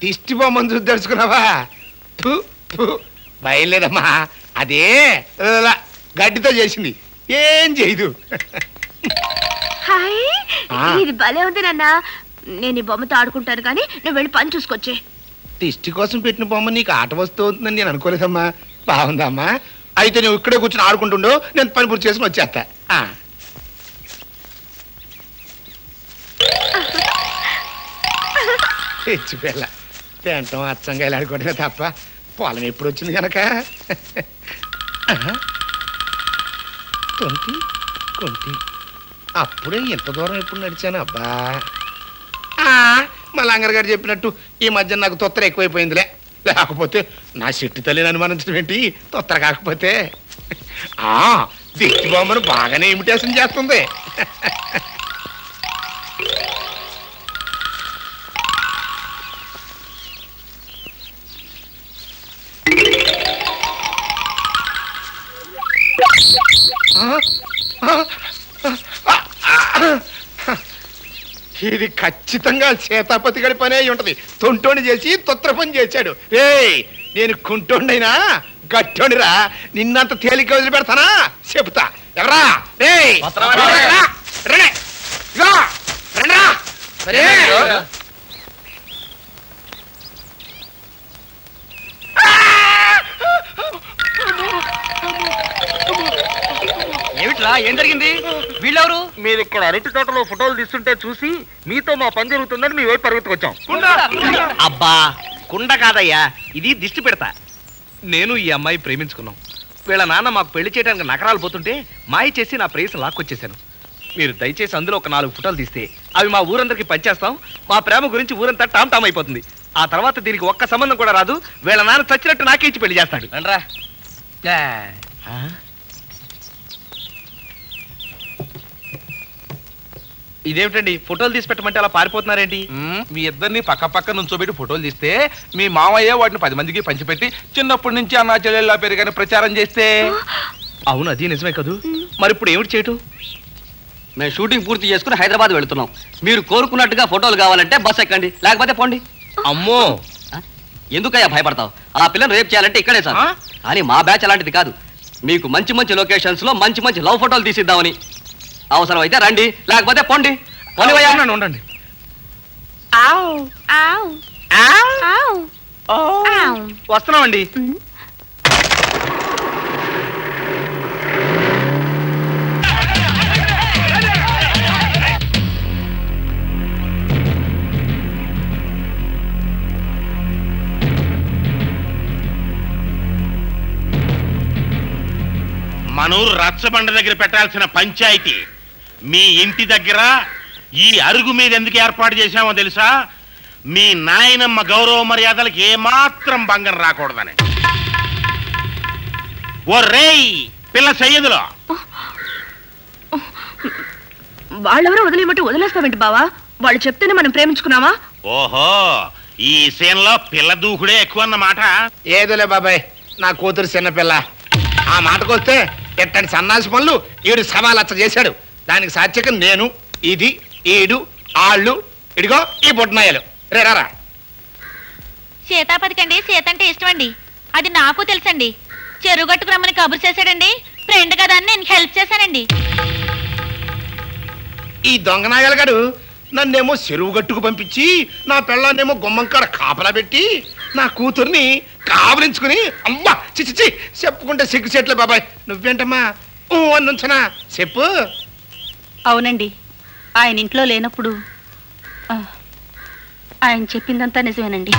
దిష్టి బొమ్మను చూసి తెలుసుకున్నావా? బయలుదేరమ్మా, అదే గడ్డితో చేసింది, ఏం చేయదు. హాయ్, ఇది భలే ఉంది నాన్న. నేను ఈ బొమ్మతో ఆడుకుంటాను కానీ నువ్వు వెళ్ళి పని చూసుకొచ్చే. దిష్టి కోసం పెట్టిన బొమ్మ నీకు ఆట వస్తూ అవుతుందని నేను అనుకోలేదమ్మా. బాగుందమ్మా. అయితే నువ్వు ఇక్కడే కూర్చొని ఆడుకుంటుండో, నేను పని పూర్తి చేసుకుని వచ్చేస్తా. పిల్ల తింటాం అచ్చంగా ఇలా ఆడుకోవడమే తప్ప పొలం ఎప్పుడు వచ్చింది కనుక. కొంటి కొంటి అప్పుడే ఇంత దూరం ఎప్పుడు నడిచాను అబ్బా. మా లంగర్ గారు చెప్పినట్టు ఈ మధ్య నాకు తొత్తర ఎక్కువైపోయిందిలే. లేకపోతే నా చెట్టు తల్లిని అనుమానించడం ఏంటి, తొత్తర కాకపోతే. దిక్కి బొమ్మను బాగానే ఇమిటేషన్ చేస్తుంది. ఇది ఖచ్చితంగా సీతాపతి గడి పని అయి ఉంటది. తొంటోని చేసి తొత్తర పని చేశాడు. నేను కుంటోండైనా గట్టోనిరా, నిన్నంత తేలిక వదిలిపెడతానా చెబుతా. ఎవరా ఏమిట్రా, ఏం జరిగింది? వీళ్ళెవరు? మీరు ఇక్కడ అరటి తోటలో ఫోటోలు తీస్తుంటే చూసి మీతో మా పని జరుగుతుందని మీ వైపు పరిగెత్తుకొచ్చాం. అబ్బా, కుండ కాదయ్యా, ఇది దిష్టి పెడతా. నేను ఈ అమ్మాయి ప్రేమించుకున్నాం. వీళ్ళ నాన్న మాకు పెళ్లి చేయడానికి నకరాలు పోతుంటే మాయ చేసి నా ప్రేయస్ లాక్కొచ్చేసాను. మీరు దయచేసి అందులో ఒక 4 ఫోటోలు తీస్తే అవి మా ఊరందరికి పంచేస్తాం. మా ప్రేమ గురించి ఊరంతా టామ్ టామ్ అయిపోతుంది. ఆ తర్వాత దీనికి ఒక్క సంబంధం కూడా రాదు. వీళ్ళ నాన్న చచ్చినట్టు నాకే ఇచ్చి పెళ్లి చేస్తాడు. రండ్రా. ఇదేమిటండి, ఫోటోలు తీసి పెట్టమంటే అలా పారిపోతున్నారేంటి? మీ ఇద్దరిని పక్క పక్క నుంచోబెట్టి ఫోటోలు తీస్తే మీ మామయ్య వాటిని 10 మందికి పంచిపెట్టి చిన్నప్పటి నుంచి అన్నా చెల్లెల్లా పెరిగాని ప్రచారం చేస్తే. అవును, అది నిజమే కదూ. మరి ఇప్పుడు ఏమిటి చేయటం? మేము షూటింగ్ పూర్తి చేసుకుని హైదరాబాద్ వెళుతున్నాం. మీరు కోరుకున్నట్టుగా ఫోటోలు కావాలంటే బస్ ఎక్కండి, లేకపోతే పోండి. అమ్మో, ఎందుకయ్యా భయపడతావు? ఆ పిల్లని రేపు చేయాలంటే ఇక్కడే సార్. కానీ మా బ్యాచ్ అలాంటిది కాదు. మీకు మంచి మంచి లొకేషన్స్ లో మంచి మంచి లవ్ ఫోటోలు తీసిద్దామని. అవసరం అయితే రండి, లేకపోతే పోండి. ఉండండి. వస్తున్నామండి. మనూరు రచ్చబండ దగ్గర పెట్టాల్సిన పంచాయతీ మీ ఇంటి దగ్గర ఈ అరుగు మీద ఎందుకు ఏర్పాటు చేశామో తెలుసా? మీ నాయనమ్మ గౌరవ మర్యాదలకు ఏమాత్రం భంగం రాకూడదని. ఓ రేయ్ పిల్ల సయ్యదులో వాళ్ళెవరో వదిలేమంటే వదిలేస్తామేంటి బావా? వాళ్ళు చెప్తేనే మనం ప్రేమించుకున్నావా? ఓహో, ఈ సీన్లో పిల్ల దూకుడే ఎక్కువ అన్నమాట. ఏదోలే బాబాయ్, నా కూతురు చిన్నపిల్ల. ఆ మాటకొస్తే ఎట్టని సన్నాసి పనులు ఈడు సవాలచ్చ చేశాడు. దానికి సాధ్యక నేను, ఇది, ఈడు, ఆళ్ళు, ఇడిగో ఈ బొడ్నాయలు. రేరా సీతాపతికండి సీత అంటే ఇష్టం అండి. అది నాకు తెలుసండి. చెరువు గట్టుకు రమ్మని కబురు చేశాడండి. ఫ్రెండ్ కదా అని నేను హెల్ప్ చేశానండి. ఈ దొంగనాయాల గారు నన్నేమో చెరువు గట్టుకు పంపించి నా పిల్లాన్నేమో గుమ్మంకాడ కాపలా పెట్టి నా కూతుర్ని కావలించుకుని అమ్మా చిచ్చి చెప్పుకుంటే సిగ్గు చెట్లే. బాబాయ్ నువ్వేంటమ్మా అన్నుంచనా చెప్పు. అవునండి, ఆయన ఇంట్లో లేనప్పుడు ఆయన చెప్పిందంతా నిజమేనండి.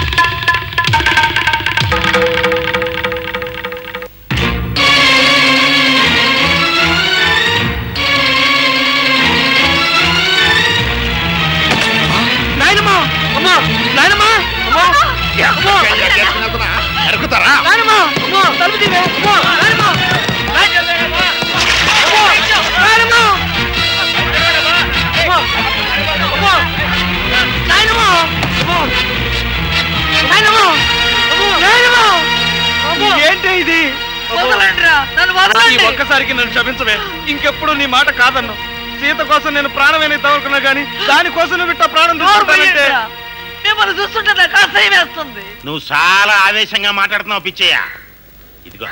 ఎరుకుతారా? ఏంటి ఇది? ఒక్కసారికి నన్ను క్షమించవే. ఇంకెప్పుడు నీ మాట కాదన్ను. సీత కోసం నేను ప్రాణమైన తవ్వుకున్నా గానీ దానికోసం నువ్వు ఇట్లా ప్రాణం చూస్తుంటే నాకు అసహ్యం వేస్తుంది. నువ్వు చాలా ఆవేశంగా మాట్లాడుతున్నావు పిచ్చయ్య. ఇదిగో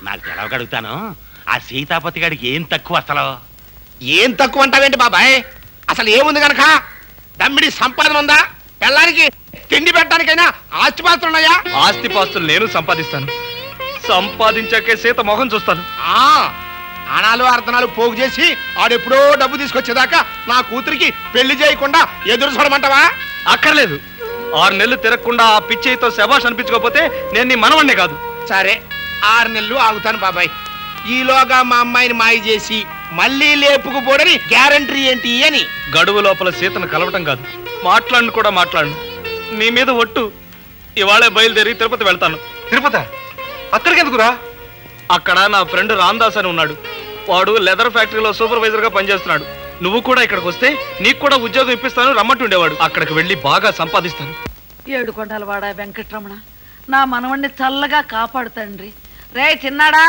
నాకు తెలవగడుగుతాను, ఆ సీతాపతి గారికి ఏం తక్కువ అసలు? ఏం తక్కువ అంటావేంటి బాబాయ్? అసలు ఏముంది గనక? దమ్మిడి సంపాదన ఉందా? పిల్లానికి తిండి పెట్టడానికైనా ఆస్తిపాస్తులు ఉన్నాయా? ఆస్తిపాస్తులు నేను సంపాదిస్తాను. సంపాదించాకే సీత మొహం చూస్తాను. ఆనాలు అర్ధనాలు పోగు చేసి ఆడెప్పుడో డబ్బు తీసుకొచ్చేదాకా నా కూతురికి పెళ్లి చేయకుండా ఎదురు చూడమంటావా? అక్కర్లేదు. 6 నెలలు తిరగకుండా ఆ పిచ్చయితో శబాష్ అనిపించుకోకపోతే నేను నీ మనవణ్ణే కాదు. సరే 6 నెలలు ఆగుతాను బాబాయ్. ఈలోగా మా అమ్మాయిని మాయ చేసి మళ్ళీ లేపుకుపోడని గ్యారంటీ ఏంటి అని. గడువు లోపల సీతను కలవటం కాదు, మాట్లాడను కూడా మాట్లాడను. నీ మీద ఒట్టు, ఇవాళే బయలుదేరి తిరుపతి వెళ్తాను. తిరుపతి? అక్కడికి ఎందుకురా? అక్కడ నా ఫ్రెండ్ రామ్దాస్ అని ఉన్నాడు. వాడు లెదర్ ఫ్యాక్టరీలో సూపర్వైజర్ గా పనిచేస్తున్నాడు. నువ్వు కూడా ఇక్కడికి వస్తే నీకు కూడా ఉద్యోగం ఇప్పిస్తాను రమ్మంటుండేవాడు. అక్కడికి వెళ్ళి బాగా సంపాదిస్తాను. ఏడుకొండలవాడ వెంకట్రమణ, నా మనవణ్ణి చల్లగా కాపాడు తండ్రి. రే చిన్నాడా,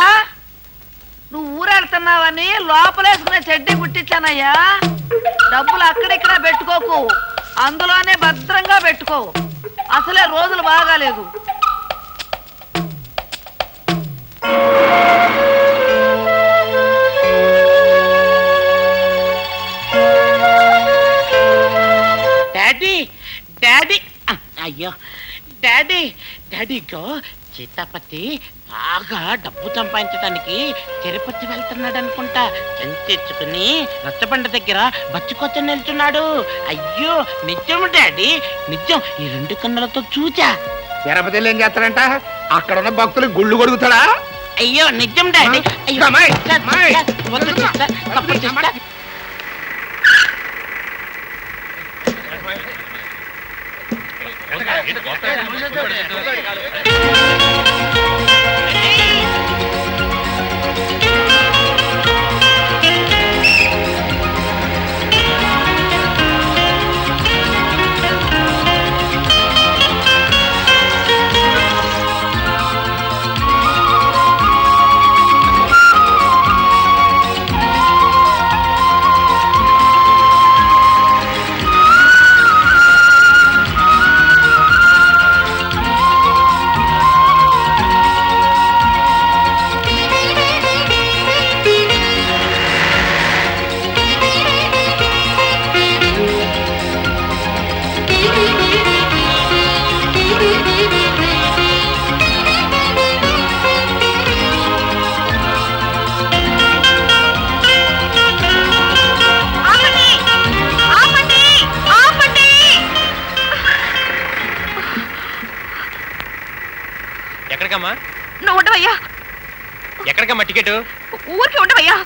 నువ్వు ఊరెళ్తున్నావని లోపలేసుకునే చెడ్డీ కుట్టించానయ్యా. డబ్బులు అక్కడిక్కడ పెట్టుకోకు, అందులోనే భద్రంగా పెట్టుకో. అసలే రోజులు బాగాలేదు. డాడీ డాడీ అయ్యో డాడీ డాడీగో సీతాపతి బాగా డబ్బు సంపాదించడానికి తిరుపతి వెళ్తున్నాడు అనుకుంటా. తెచ్చుకుని రచ్చబండ దగ్గర బచ్చుకొచ్చని వెళ్తున్నాడు. అయ్యో నిజం డాడీ, నిజం. ఈ 2 కన్నులతో చూచా. తిరుపతి ఏం చేస్తాడంట? అక్కడ ఉన్న భక్తులు గుళ్ళు కొడుకుతాడా? అయ్యో నిజం డాడీ. అయ్యో తప్పు చేస్తా. ఎక్కడికమ్మా? నువ్వు ఉండవయ్యా. ఎక్కడికమ్మా టికెట్? ఊరికి ఉండవయ్యా.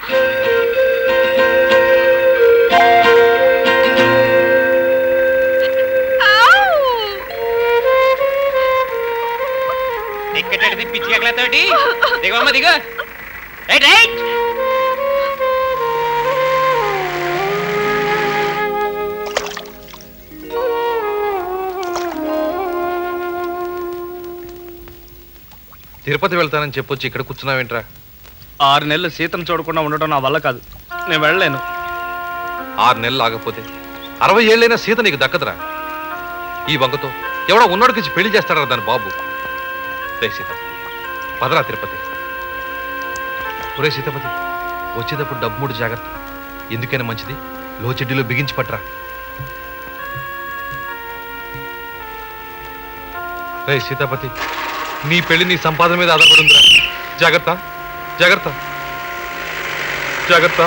టికెట్ ఎక్కడి పిచ్చి ఎక్కలతోటి దిగమ్మా, దిగ. Right right. తిరుపతి వెళ్తానని చెప్పొచ్చి ఇక్కడ కూర్చున్నావేంట్రా? 6 నెలలు సీతను చూడకుండా ఉండడం నా వల్ల కాదు. నేను వెళ్ళలేను. 6 నెలలు ఆగకపోతే 60 ఏళ్ళైనా సీత నీకు దక్కదురా. ఈ వంకతో ఎవడో ఉన్నోడికి పెళ్లి చేస్తాడా దాని బాబు? రే సీతపతి, పదరా తిరుపతి. ఒరే సీతపతి, వచ్చేటప్పుడు డబ్బు 3 జాగ్రత్త. ఎందుకైనా మంచిది లోచెడ్డిలో బిగించి పట్టరా. రే సీతాపతి, నీ పెళ్లి నీ సంపాదన మీద ఆధారపడి ఉందిరా. జాగ్రత్త జాగ్రత్త జాగ్రత్త.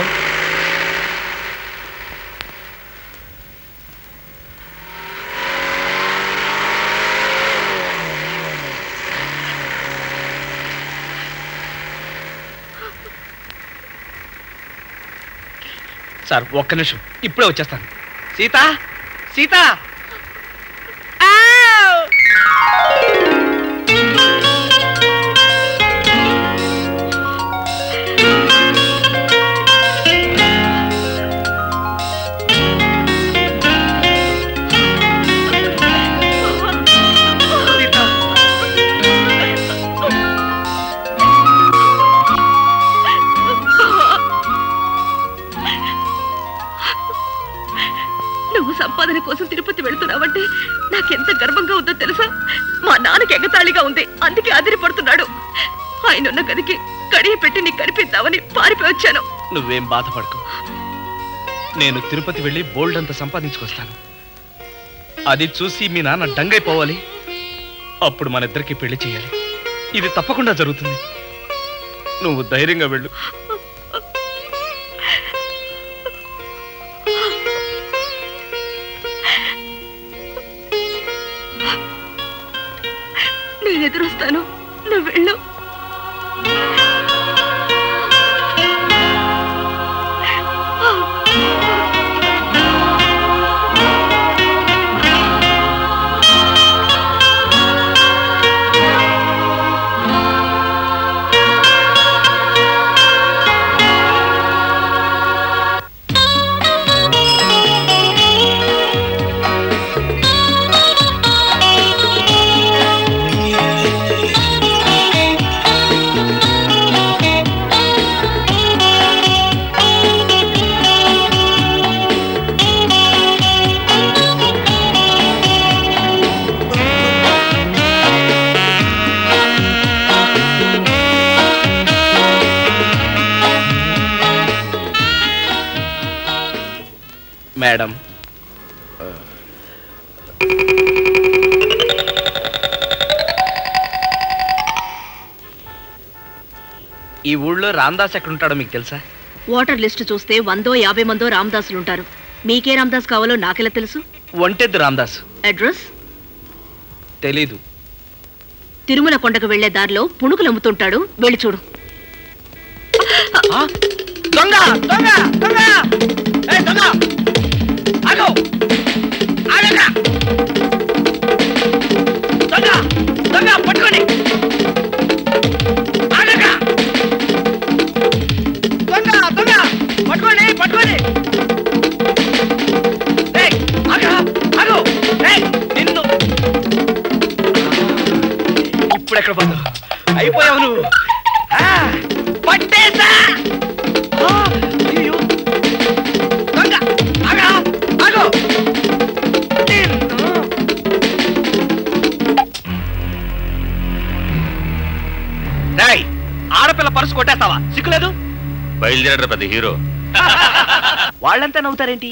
సార్ ఒక్క నిమిషం, ఇప్పుడే వచ్చేస్తాను. సీత సీత. సంపాదన కోసం తిరుపతి వెళ్తున్నావంటే నాకెంత గర్వంగా ఉందో తెలుసా? మా నాన్నకి ఎగతాళిగా ఉంది, అందుకే ఆదిరిపడుతున్నాడు. ఆయనున్న గదికి కడియ పెట్టి నీకు కనిపిద్దామని పారిపోయి వచ్చాను. నువ్వేం బాధపడకు, నేను తిరుపతి వెళ్ళి బోల్డ్ అంత సంపాదించుకొస్తాను. అది చూసి మీ నాన్న డంగైపోవాలి. అప్పుడు మన ఇద్దరికి పెళ్లి చేయాలి. ఇది తప్పకుండా జరుగుతుంది. నువ్వు ధైర్యంగా వెళ్ళు. నేను ఎదురొస్తాను, నువ్వు వెళ్ళు. మేడం, ఈ ఊళ్ళో రామదాస్ ఎక్కడుంటాడో మీకు తెలుసా? ఓటర్ లిస్టు చూస్తే 150 మందో రామదాసులుంటారు. మీకే రామదాస్ కావాలో నాకెలా తెలుసు? ఒంటెద్దు రామదాస్. అడ్రస్ తెలీదు. తిరుమల కొండకు వెళ్లే దారిలో పుణుకులు అమ్ముతుంటాడు, వెళ్ళి చూడు. దొంగ దొంగ దొంగ దొంగ ఆగో ఆగక దొంగ దొంగ పట్టుకోండి ఆగక దొంగ దొంగ పట్టుకోండి పట్టుకోండి ఆగ ఆగో నిన్ను ఇప్పుడు ఎక్కడ పోతావు? అయిపోయావు నువ్వు. పట్టేసా. దొంగ ఆగా ఆగో ఆడపిల్ల పరుసు కొట్టేస్తావా? సిగ్గులేదు? బయలుదేరాడు పెద్ద హీరో. వాళ్ళంతా నవ్వుతారేంటి?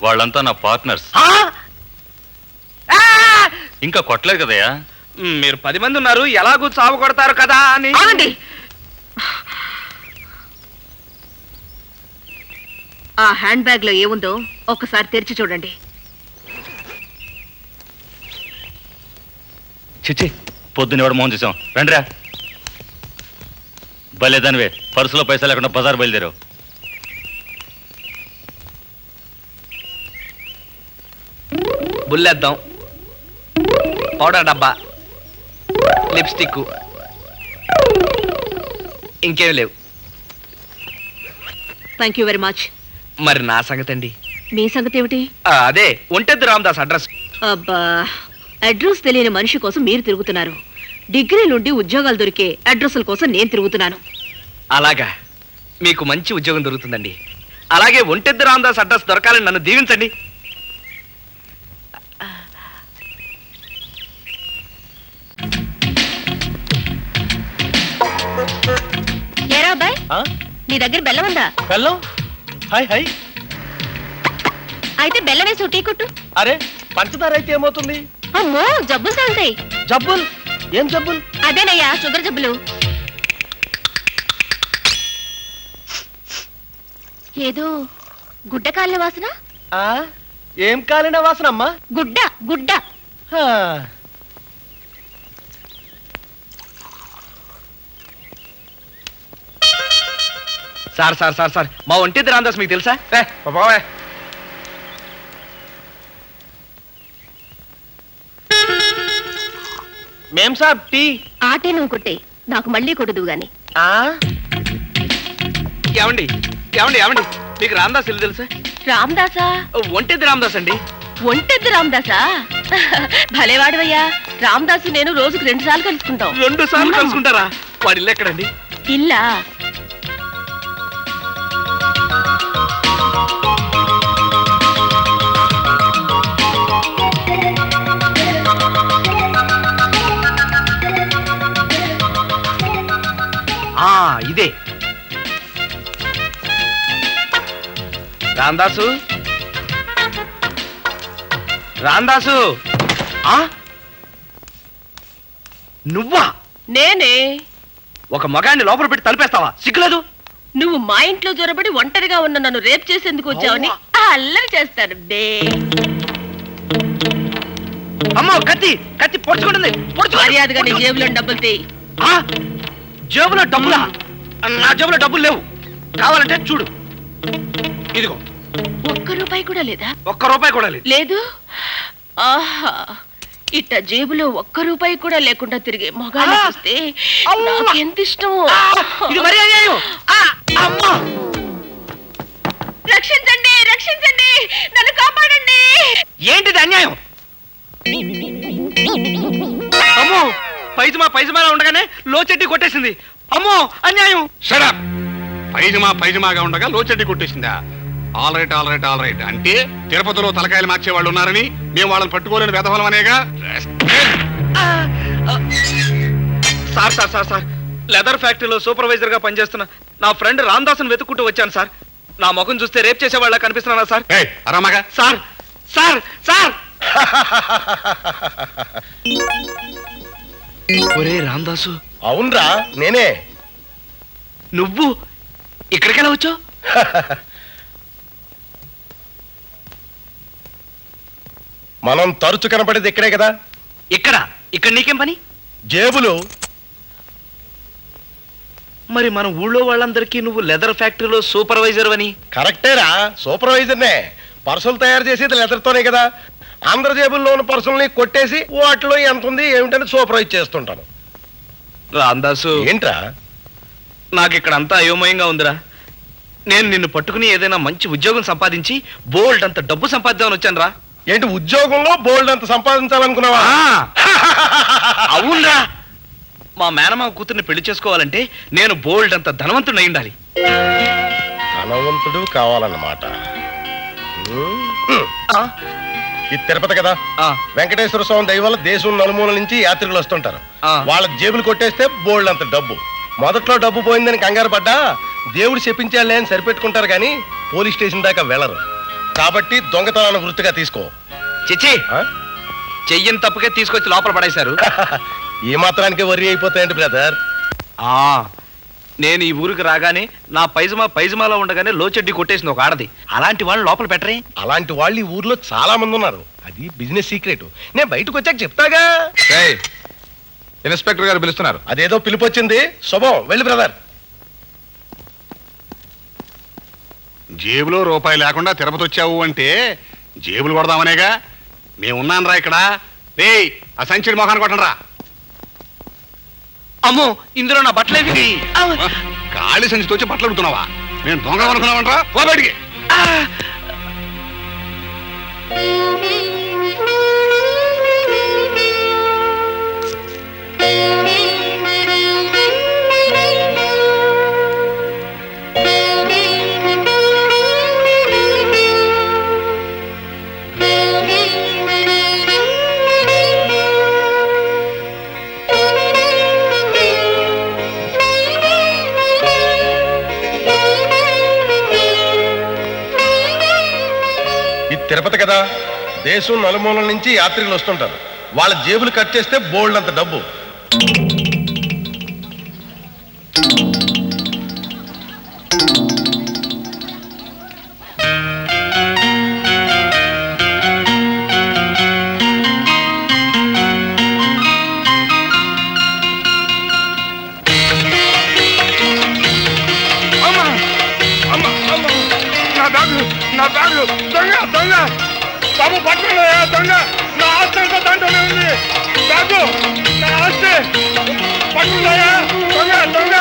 వాళ్ళంతా నా పార్ట్నర్స్. ఇంకా కొట్టలేదు కదయ్యా. మీరు 10 మంది ఉన్నారు, ఎలాగూ చావు కొడతారు కదా అని. ఆ హ్యాండ్ బ్యాగ్ లో ఏముందో ఒక్కసారి తెరిచి చూడండి. చిచ్చి, పొద్దున్న ఎవడు మోహన్ చూసాం. రండిరా. బలేదానివే, పర్సులో పైసా లేకుండా బజార్ బయలుదేరావు. బుల్లేద్దాం, పౌడర్ డబ్బా, లిప్స్టిక్, ఇంకేం లేవు. Thank you very much. మరి నా సంగతి అండి? మీ సంగతి ఏమిటి? అదే ఒంటెద్దు రామదాస్ అడ్రస్. అబ్బా, అడ్రస్ తెలియని మనిషి కోసం మీరు తిరుగుతున్నారు. డిగ్రీలుండి ఉద్యోగాలు దొరికే అడ్రస్ల కోసం నేను తిరుగుతున్నాను. అలాగా, మీకు మంచి ఉద్యోగం దొరుకుతుందండి. అలాగే ఒంటెద్దు రామదాస్ అడ్రస్ దొరకాలని నన్ను దీవించండి. ఏరా అబ్బాయి, నీ దగ్గర బెల్లం ఉందా? బెల్లం? Hi hi. అయితే బెల్లం వేసి టీ కొట్టు. అరే, పంచదార అయితే ఏమవుతుంది? అమ్మో, జబ్బులు తాగుతాయి. జబ్బులు? ఏం జబ్బులు? అదేనయ్యా, షుగర్ జబ్బులు. ఏదో గుడ్డ కాలిన వాసన. ఏం కాలిన వాసన అమ్మా? గుడ్డ గుడ్డ. సార్ సార్ సార్ సార్, మా ఒంటెద్దు రామదాస్ మీకు తెలుసా? మేం సాబ్ టీ. ఆ టీ నువ్వు కొట్టే, నాకు మళ్ళీ కొట్టదు గాని. ఏమండి ఏమండి ఏమండి, మీకు రామదాస్ ఇల్లు తెలుసా? రామదాసా? ఒంటెద్దు రామదాస్ అండి. ఒంటెద్దు రామదాసా? భలేవాడివయ్యా. రామదాసు నేను రోజుకు 2 సార్లు కలుసుకుంటాం. 2 సార్లు కలుసుకుంటారా? వాడి ఇల్లు ఎక్కడండి? ఇల్లా? ఇదే. రామదాసు, రామదాసు. నువ్వా? నేనే. ఒక మగాన్ని లోపల పెట్టి తలిపేస్తావా? సిగ్గులేదు? నువ్వు మా ఇంట్లో జొరబడి ఒంటరిగా ఉన్న నన్ను రేప్ చేసేందుకు వచ్చావని అల్లరి చేస్తాను బే. అమ్మో కత్తి కత్తి పొడుచుకుంటుంది. మర్యాదగా నీ జేబులో డబ్బులు తీ. జేబులో డబ్బులా? నా జేబులో డబ్బులు లేవు. కావాలంటే చూడు, ఇదిగో. ₹1 కూడా లేదా? ₹1 కూడా లేదు. లేదు? ఆహా, ఇట్ట జేబులో ₹1 కూడా లేకుండా తిరిగే మొగాన్ని చూస్తే నాకెంత ఇష్టమో. ఇది మరీ అన్యాయం. అమ్మా, రక్షించండి, రక్షించండి, నన్ను కాపాడండి. ఏంటిది అన్యాయం? అమ్మో, పైజమాలా ఉండగానే లోచెడ్డి కొట్టేసింది. అమ్మో అన్యాయం. షడప్. పైజమాగా ఉండగా లోచెడ్డి కొట్టేసిందా? ఆల్ రైట్ అంటే తిరుపతిలో తలకాయలు మార్చే వాళ్ళు ఉన్నారని మేము వాళ్ళని పట్టుకోలేని వెధవలం అనేగా. సార్ లెదర్ ఫ్యాక్టరీలో సూపర్వైజర్ గా పనిచేస్తున్న నా ఫ్రెండ్ రామదాసును వెతుక్కుంటూ వచ్చాను సార్. నా ముఖం చూస్తే రేప్ చేసే వాళ్ళ కనిపిస్తున్నానా సార్? అరామగా సార్ సార్ సార్ ఒరే రామదాసు. అవునరా, నేనే. నువ్వు ఇక్కడికెలా వచ్చావు? మనం తరచు కనపడేది ఇక్కడే కదా. ఇక్కడ నీకేం పని? జేబులు. మరి మన ఊళ్ళో వాళ్ళందరికీ నువ్వు లెదర్ ఫ్యాక్టరీలో సూపర్వైజర్ అని. కరెక్టేరా, సూపర్వైజర్నే. పర్సులు తయారు చేసేది లెదర్తోనే కదా. అందరి జేబుల్లో ఉన్న పర్సుల్ని కొట్టేసి వాటిలో ఎంత ఉంది ఏమిటని సూపర్వైజ్ చేస్తుంటాను. రామదాసు, ఏంట్రా నాకు ఇక్కడ అంతా అయోమయంగా ఉందిరా. నేను నిన్ను పట్టుకుని ఏదైనా మంచి ఉద్యోగం సంపాదించి బోల్డ్ అంత డబ్బు సంపాదిద్దామని వచ్చాను రా. ఏంటి, ఉద్యోగంలో బోల్డ్ అంత సంపాదించాలనుకున్నావా? అవునరా, మా మేనమామ కూతుర్ని పెళ్లి చేసుకోవాలంటే నేను బోల్డ్ అంత ధనవంతుడు అయి ఉండాలి. ధనవంతుడు కావాలన్నమాట. ఇది తిరుపతి కదా. వెంకటేశ్వర స్వామి దయ వల్ల దేశం నలుమూల నుంచి యాత్రికులు వస్తుంటారు. వాళ్ళ జేబులు కొట్టేస్తే బోల్డ్ అంత డబ్బు. మొదట్లో డబ్బు పోయిందని కంగారు పడ్డా దేవుడు చెప్పించాలే అని సరిపెట్టుకుంటారు కానీ పోలీస్ స్టేషన్ దాకా వెళ్ళరు. కాబట్టి దొంగతనాన్ని వృత్తిగా తీసుకో. చిచ్చి, చెయ్యని తప్పుకే తీసుకొచ్చి లోపల పడేశారు. ఏ మాత్రానికి వర్రీ అయిపోతాయండి బ్రదర్. నేను ఈ ఊరికి రాగానే నా పైజమాలో ఉండగానే లోచెడ్డి కొట్టేసింది ఒక ఆడది. అలాంటి వాళ్ళు లోపల పెట్టరే? అలాంటి వాళ్ళు ఈ ఊర్లో చాలా మంది ఉన్నారు. అది బిజినెస్ సీక్రెట్. నేను బయటకు వచ్చాక చెప్తాగా. ఇన్స్పెక్టర్ గారు పిలుస్తున్నారు. అదేదో పిలుపు వచ్చింది. శుభం, వెళ్ళి బ్రదర్. జేబులో రూపాయి లేకుండా తిరుపతి వచ్చావు అంటే జేబులు కొడదామనేగా. మేమున్నాను రా ఇక్కడ. ఆ సంచిడి మొఖాన్ని కొట్టండి రా. అమ్మో, ఇందులో నా బట్టలేవి. ఖాళీ సంచితో వచ్చి బట్టలు అడుగుతున్నావా? నేను దొంగ అనుకున్నావంటరా? పో బయటికి. తిరుపతి కదా, దేశం నలుమూలల నుంచి యాత్రికులు వస్తుంటారు. వాళ్ళ జేబులు కట్ చేస్తే బోల్డ్ అంత డబ్బు. నా బ్యాగులు దొంగ బాబు పట్టుకున్నా దొంగ. నా ఆస్తి అంతా దాంట్లోనే ఉంది. బ్యాగు, నా ఆస్తి పట్టుకున్నాయా? దొంగ.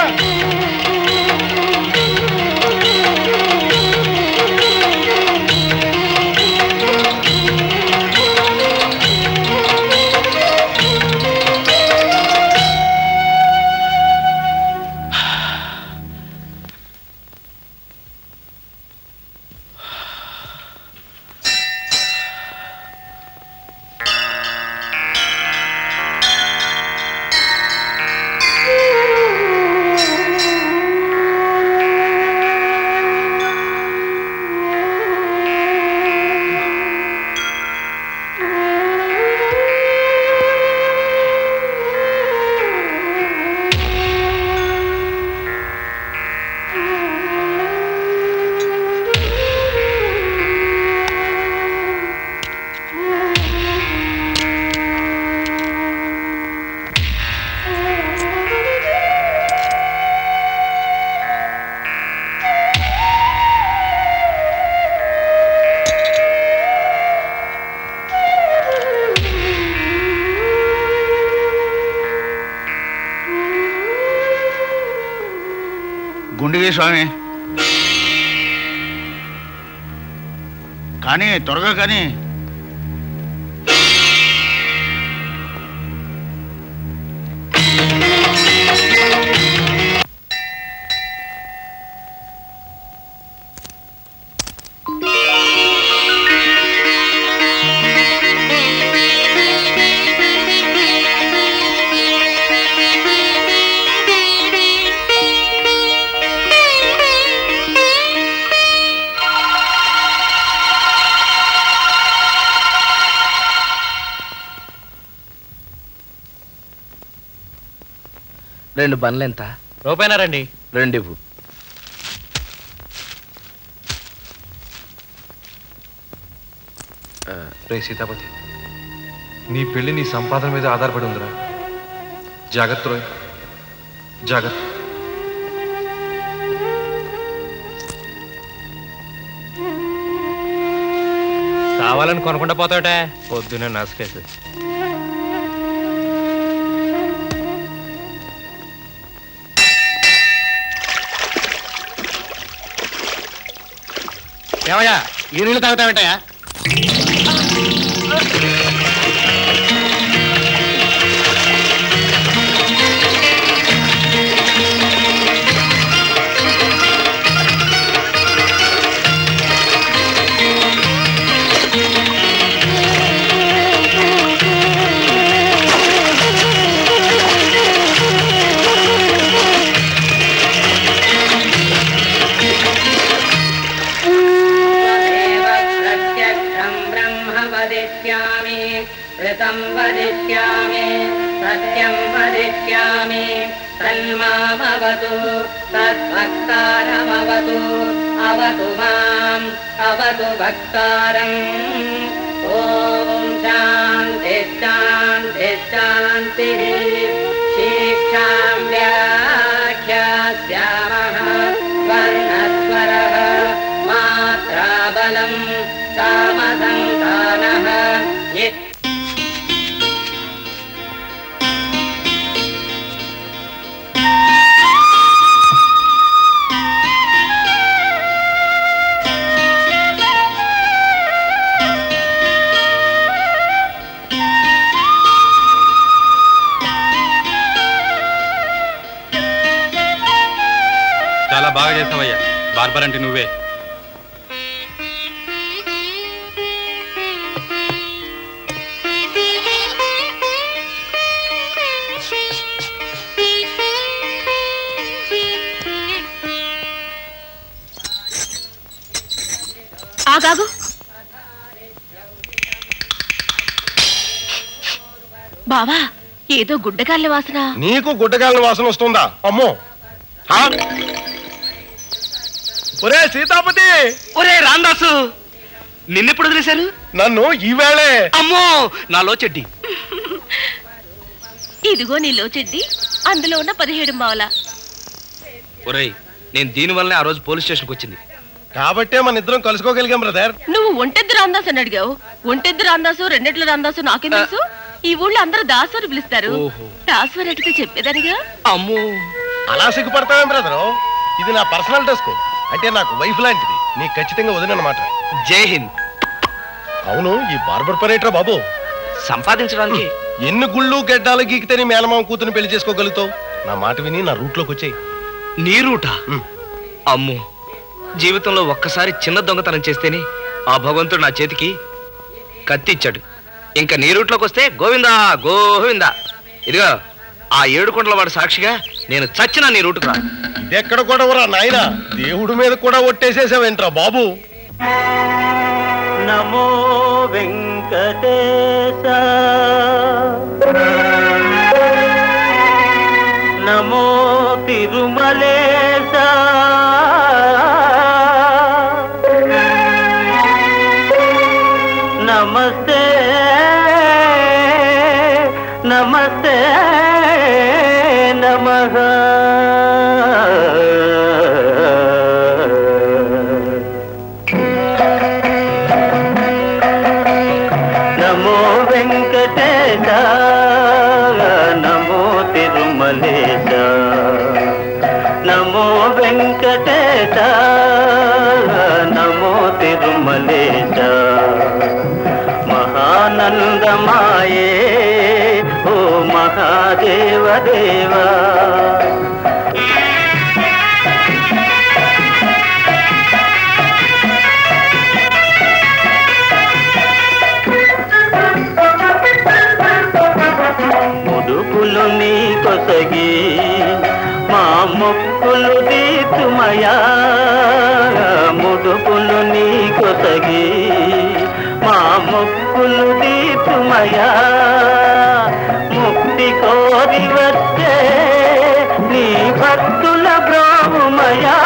గుండిగే స్వామి. కానీ త్వరగా కానీ. రెండు బండ్లు ఎంత? రూపాయినా రండి. రెండు. రే సీతాపతి, నీ పెళ్లి నీ సంపాదన మీద ఆధారపడి ఉందిరా. జాగ్రత్త రోయ్, జాగ్రత్త. కావాలని కొనకుండా పోతావుటే పొద్దునే నసుకేసి. ఏమయ్యా ఈ నీళ్ళు తాగుతావేంటయ్యా? ऋतं वदिष्यामि सत्यं वदिष्यामि तन्मामवतु तद्भक्तारमवतु अवतु माम् अवतु भक्तारम् ॐ शान्ति शान्ति शान्तिः शिक्षां व्याख्यास्यामः वर्णस्वरः मात्राबलं कामसन्तानः చాలా బాగా చేసావయ్యా. బార్బర్ అంటే నువ్వే. ఆగాగు. బావా, ఏదో గుడ్డగాళ్ళ వాసన. నీకు గుడ్డగాళ్ళ వాసన వస్తుందా? అమ్మో. ఒరే సీతాపతి, ఒరే రాందాసు, నిన్నెప్పుడు వదిలేశారు? నన్ను ఈవేళే. అమ్మో, నాలో చెడ్డి. ఇదిగో నీలో చెడ్డి, అందులో ఉన్న 17 మావల. ఒరేయ్, నేను దీనివల్లనే ఆ రోజు పోలీస్ స్టేషన్కి వచ్చింది. కాబట్టే మన ఇద్దరం కలుసుకోగలిగాం బ్రదర్. నువ్వు ఒంటెద్దు రాందాసు అని అడిగావు. ఒంటెద్దు రాందాసు, రెండెట్ల రాందాసు నాకేం తెలుసు? ఈ ఊళ్ళో అందరూ దాసు అని పిలుస్తారు. దాసు అని అడిగితే చెప్పేదానిగా. అమ్మో, అలా సిగ్గుపడతావేం బ్రదరు? ఇది నా పర్సనల్ డ్రెస్, అంటే నాకు వైఫ్ లాంటిది. నీకు ఖచ్చితంగా వదినన్నమాట. జై హింద్. అవును, ఈ బార్బర్ పరేట్రా బాబు. సంపాదించడానికి ఎన్ని గుళ్ళు గెడ్డాలు గీకితే నీ మేనమామ కూతురు పెళ్లి చేసుకోగలుగుతావు? నా మాట విని నా రూట్లోకి వచ్చాయి. నీ రూటా? అమ్మో, జీవితంలో ఒక్కసారి చిన్న దొంగతనం చేస్తేనే ఆ భగవంతుడు నా చేతికి కత్తి ఇచ్చాడు. ఇంకా నీ రూట్లోకి వస్తే గోవిందా గోవిందా. ఇదిగో, ఆ 7 కొండల వాడు సాక్షిగా నేను చచ్చినా నీ రూటుకు రా. ఇదెక్కడ గొడవరా నాయనా? దేవుడి మీద కూడా ఒట్టేసేసావేంట్రా బాబు? నమో వెంకటేశ, నమో తిరుమలేశ, నమస్తే నమస్తే నమః. నమో వెంకటేశ, నమో తిరుమలేశ, నమో వెంకటేశ. దేవదేవా ముడుపులు నీ కొసగి మా మొక్కులు తీర్చుమయా ముడుపులు నీ కొసగి మా మొక్కులు తీర్చుమయా ముక్తి కోరి వచ్చే నీ భక్తుల బ్రాహ్మయా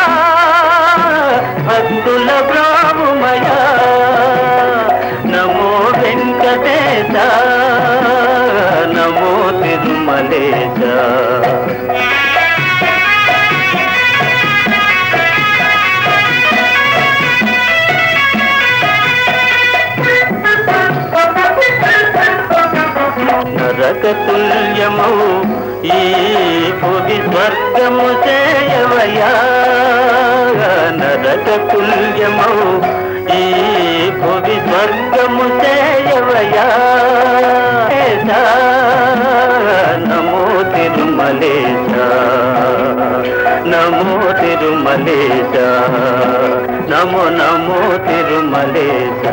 భక్తుల బ్రాహ్మయా నమో వెంకటేశ నమో తిరుమలేశ నరక తుల్యమౌ ఈ భువి స్వర్గము చేయవయా నరక తుల్యమౌ ఈ భువి స్వర్గము చేయవయా నమో తిరుమలేశ నమో తిరుమలేశ నమో నమో తిరుమలేశ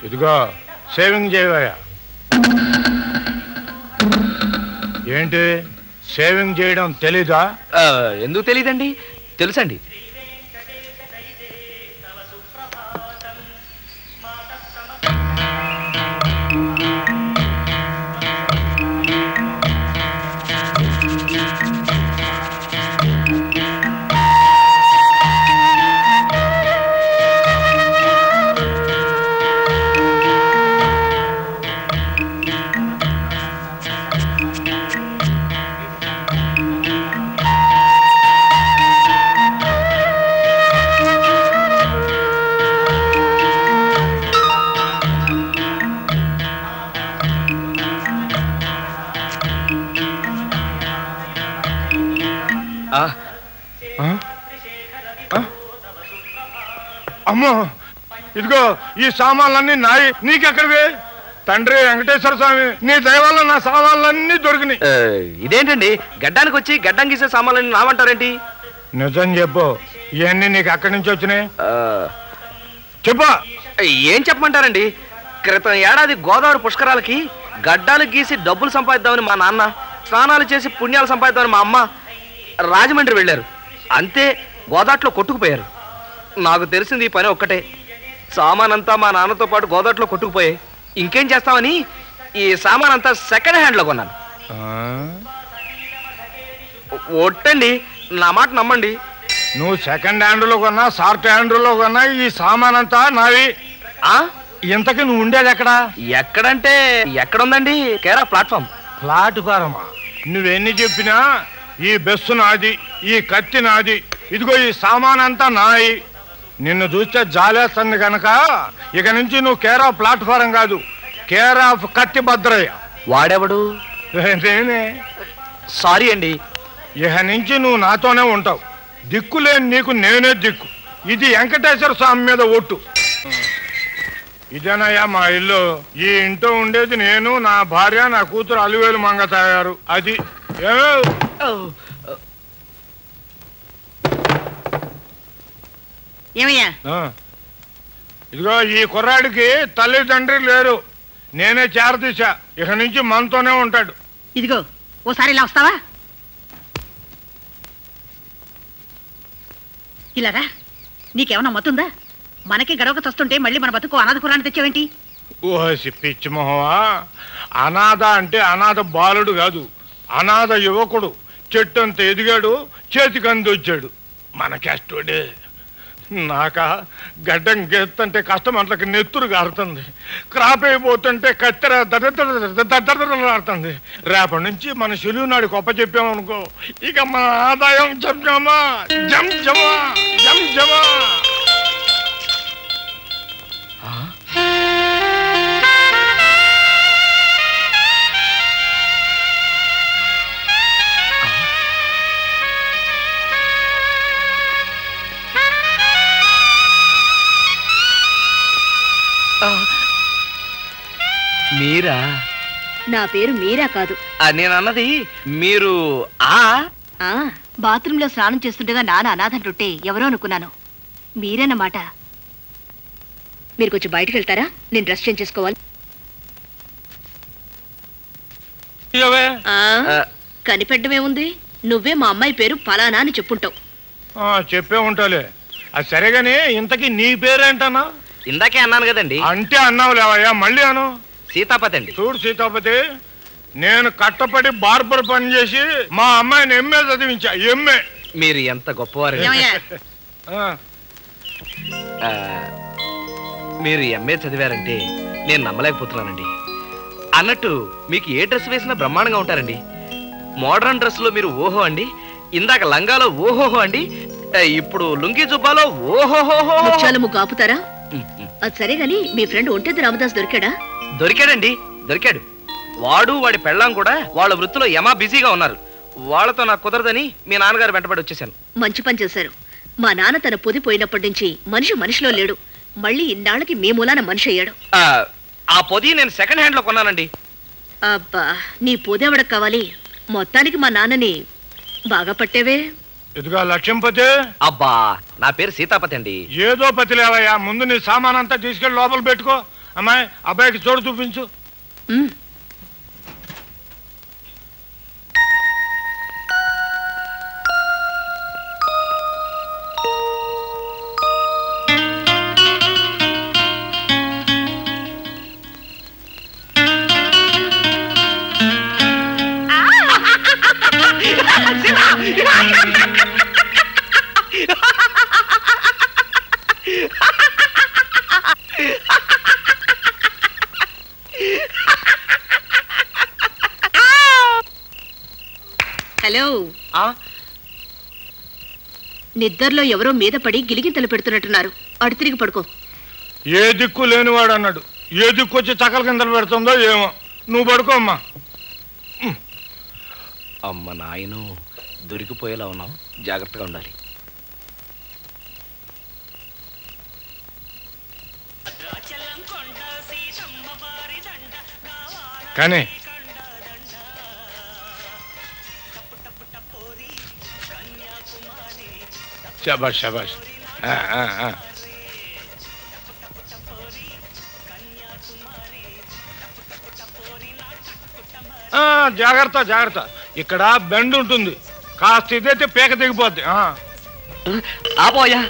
ఇదిగో సేవింగ్ చేయవయ్యా. ఏంటి సేవింగ్ చేయడం తెలీదా? ఎందుకు తెలీదండి, తెలుసండి. అమ్మో, ఇదిగో ఈ సామాన్లన్నీ నాయి, నీకెక్కడివి? తండ్రి వెంకటేశ్వర స్వామి, నీ దయ వల్ల నా సామాన్లన్నీ దొరికినాయి. ఇదేంటండి గడ్డానికి వచ్చి గడ్డం గీసే సామాన్లని నావంటారేంటి? నిజం చెప్పు, ఇవన్నీ నీకు ఎక్కడి నుంచి వచ్చినాయి? చెప్పు. ఏం చెప్పమంటారండి, క్రితం ఏడాది గోదావరి పుష్కరాలకి గడ్డాలు గీసి డబ్బులు సంపాదిద్దామని మా నాన్న, స్నానాలు చేసి పుణ్యాలు సంపాదిద్దామని మా అమ్మ రాజమండ్రి వెళ్ళారు. అంతే, గోదాట్లో కొట్టుకుపోయారు. నాకు తెలిసింది ఈ పని ఒక్కటే, సామానంతా మా నాన్నతో పాటు గోదాట్లో కొట్టుకుపోయాయి. ఇంకేం చేస్తామని ఈ సామానంతా సెకండ్ హ్యాండ్లో కొన్నాను. ఒట్టండి, నా మాట నమ్మండి. నువ్వు సెకండ్ హ్యాండ్లో కొన్నా, షార్ట్ హ్యాండ్లో కొన్నా, ఈ సామానంతా నావి. ఇంతకీ నువ్వు ఉండేది ఎక్కడా? ఎక్కడంటే ఎక్కడుందండి, కేరా ప్లాట్ఫామ్. ప్లాట్ఫారమా? నువ్వెన్ని చెప్పినా ఈ బస్సు నాది, ఈ కత్తి నాది, ఇదిగో ఈ సామానంతా నాయి. నిన్ను చూస్తే జాలేస్తుంది కనుక ఇక నుంచి నువ్వు కేర్ ఆఫ్ ప్లాట్ఫారం కాదు, కేర్ ఆఫ్ కత్తి భద్రయ్య. వాడెవడు? నేనే. సారీ అండి. ఇక నుంచి నువ్వు నాతోనే ఉంటావు, దిక్కులేని నీకు నేనే దిక్కు. ఇది వెంకటేశ్వర స్వామి మీద ఒట్టు. ఇదేనయ్యా మా ఇల్లు. ఈ ఇంట్లో ఉండేది నేను, నా భార్య, నా కూతురు అలివేలు మంగ తయారు. అది ఇదిగో ఈ కుర్రాడికి తల్లిదండ్రులు లేరు, నేనే చేరతీశా. ఇక నుంచి మనతోనే ఉంటాడు. ఇదిగో ఓసారి ఇలా వస్తావా? ఇలారా, నీకేమన్నా మతుందా? మనకి గడవక చస్తుంటే మళ్ళీ మన బతుకు అనాథ కురాన్ని తెచ్చావేంటి? ఓసి పిచ్చి మొహమా, అనాథ అంటే అనాథ బాలుడు కాదు, అనాథ యువకుడు. చెట్టు అంత ఎదిగాడు, చేతికి అందొచ్చాడు. మన కష్టోడే. నాక గడ్డం గెత్తంటే కష్టమంటలకి నెత్తురు గారుతుంది. క్రాప్ అయిపోతుంటే కత్తెర దద్దరుతుంది. రేపటి నుంచి మన శిలువు నాడు గొప్ప చెప్పామనుకో, ఇక మన ఆదాయం జంజమా జంజమా జంజమా. మీరా? నా పేరు మీరా కాదు. నేను అన్నది మీరు బాత్రూంలో స్నానం చేస్తుండగా నాన్న అనాథంటుంటే ఎవరో అనుకున్నాను. మీరేనమాట. మీరు కొంచెం బయటకు వెళ్తారా? నేను డ్రెస్ చేంజ్ చేసుకోవాలి. కనిపెట్టమేముంది? నువ్వే మా అమ్మాయి పేరు ఫలానా అని చెప్పుంటావు. చెప్పే ఉంటాలే. అది సరేగాని ఇంతకీ నీ పేరేంటన్నా? ఇందాకే అన్నాను కదండి. అంటే అన్నావు లేవయ్యా, మళ్ళీ అను. సీతాపతి అండి. చూడు సీతాపతి, నేను కట్టపడి బార్బర్ పని చేసి మా అమ్మాయిని ఎంఏ చదివించా. ఎంఏ. మీరు ఎంత గొప్పవారు. మీరు ఎంఏ చదివారంటే నేను నమ్మలేకపోతున్నానండి. అన్నట్టు మీకు ఏ డ్రెస్ వేసినా బ్రహ్మాండంగా ఉంటారండి. మోడర్న్ డ్రెస్ లో మీరు ఓహో అండి, ఇందాక లంగాలో ఓహోహో అండి, ఇప్పుడు లుంగీ జుబ్బాలో ఓహోహో. ముక్కు ఆపుతారా? అది సరే గాని మీ ఫ్రెండ్ ఒంటేది రామదాస్ దొరికాడా? దొరికాడండి, దొరికాడు. వాడు వాడి పెళ్ళాం కూడా వాళ్ళ వృత్తిలో యమా బిజీగా ఉన్నారు. వాళ్ళతో నాకు కుదరదని మీ నాన్నగారు వెంటబడి వచ్చేసాను. మంచి పని చేశారు. మా నాన్న తన పొది పోయినప్పటి నుంచి మనిషిలో లేడు. మళ్ళీ ఇన్నాళ్ళకి మీ మూలాన మనిషి అయ్యాడు. ఆ పొది నేను సెకండ్ హ్యాండ్ లో కొన్నానండి. అబ్బా, నీ పొదెవడకు కావాలి? మొత్తానికి మా నాన్నని బాగా పట్టేవే. ఇదిగా లక్ష్యంపతి. అబ్బా, నా పేరు సీతాపతి అండి. ఏదో పతి లేవయ్యా, ముందు నీ సామాన్ అంతా తీసుకెళ్లి లోపల పెట్టుకో. అమ్మాయి, అబ్బాయికి చోటు చూపించు. హలో. నిద్రలో ఎవరో మీద పడి గిలిగింతలు పెడుతున్నట్టున్నారు. అటు తిరిగి పడుకో. ఏ దిక్కు లేనివాడు అన్నాడు. ఏ దిక్కు వచ్చి చక్కల కిందలు పెడుతుందో ఏమో. నువ్వు పడుకో అమ్మా. అమ్మ నాయను, దొరికిపోయేలా ఉన్నాం, జాగ్రత్తగా ఉండాలి. కానీ శబాష్ శబాష్. జాగ్రత్త జాగ్రత్త. ఇక్కడ బెండ్ ఉంటుంది, కాస్త ఇదైతే పేక దిగిపోద్ది. ఆపోయా,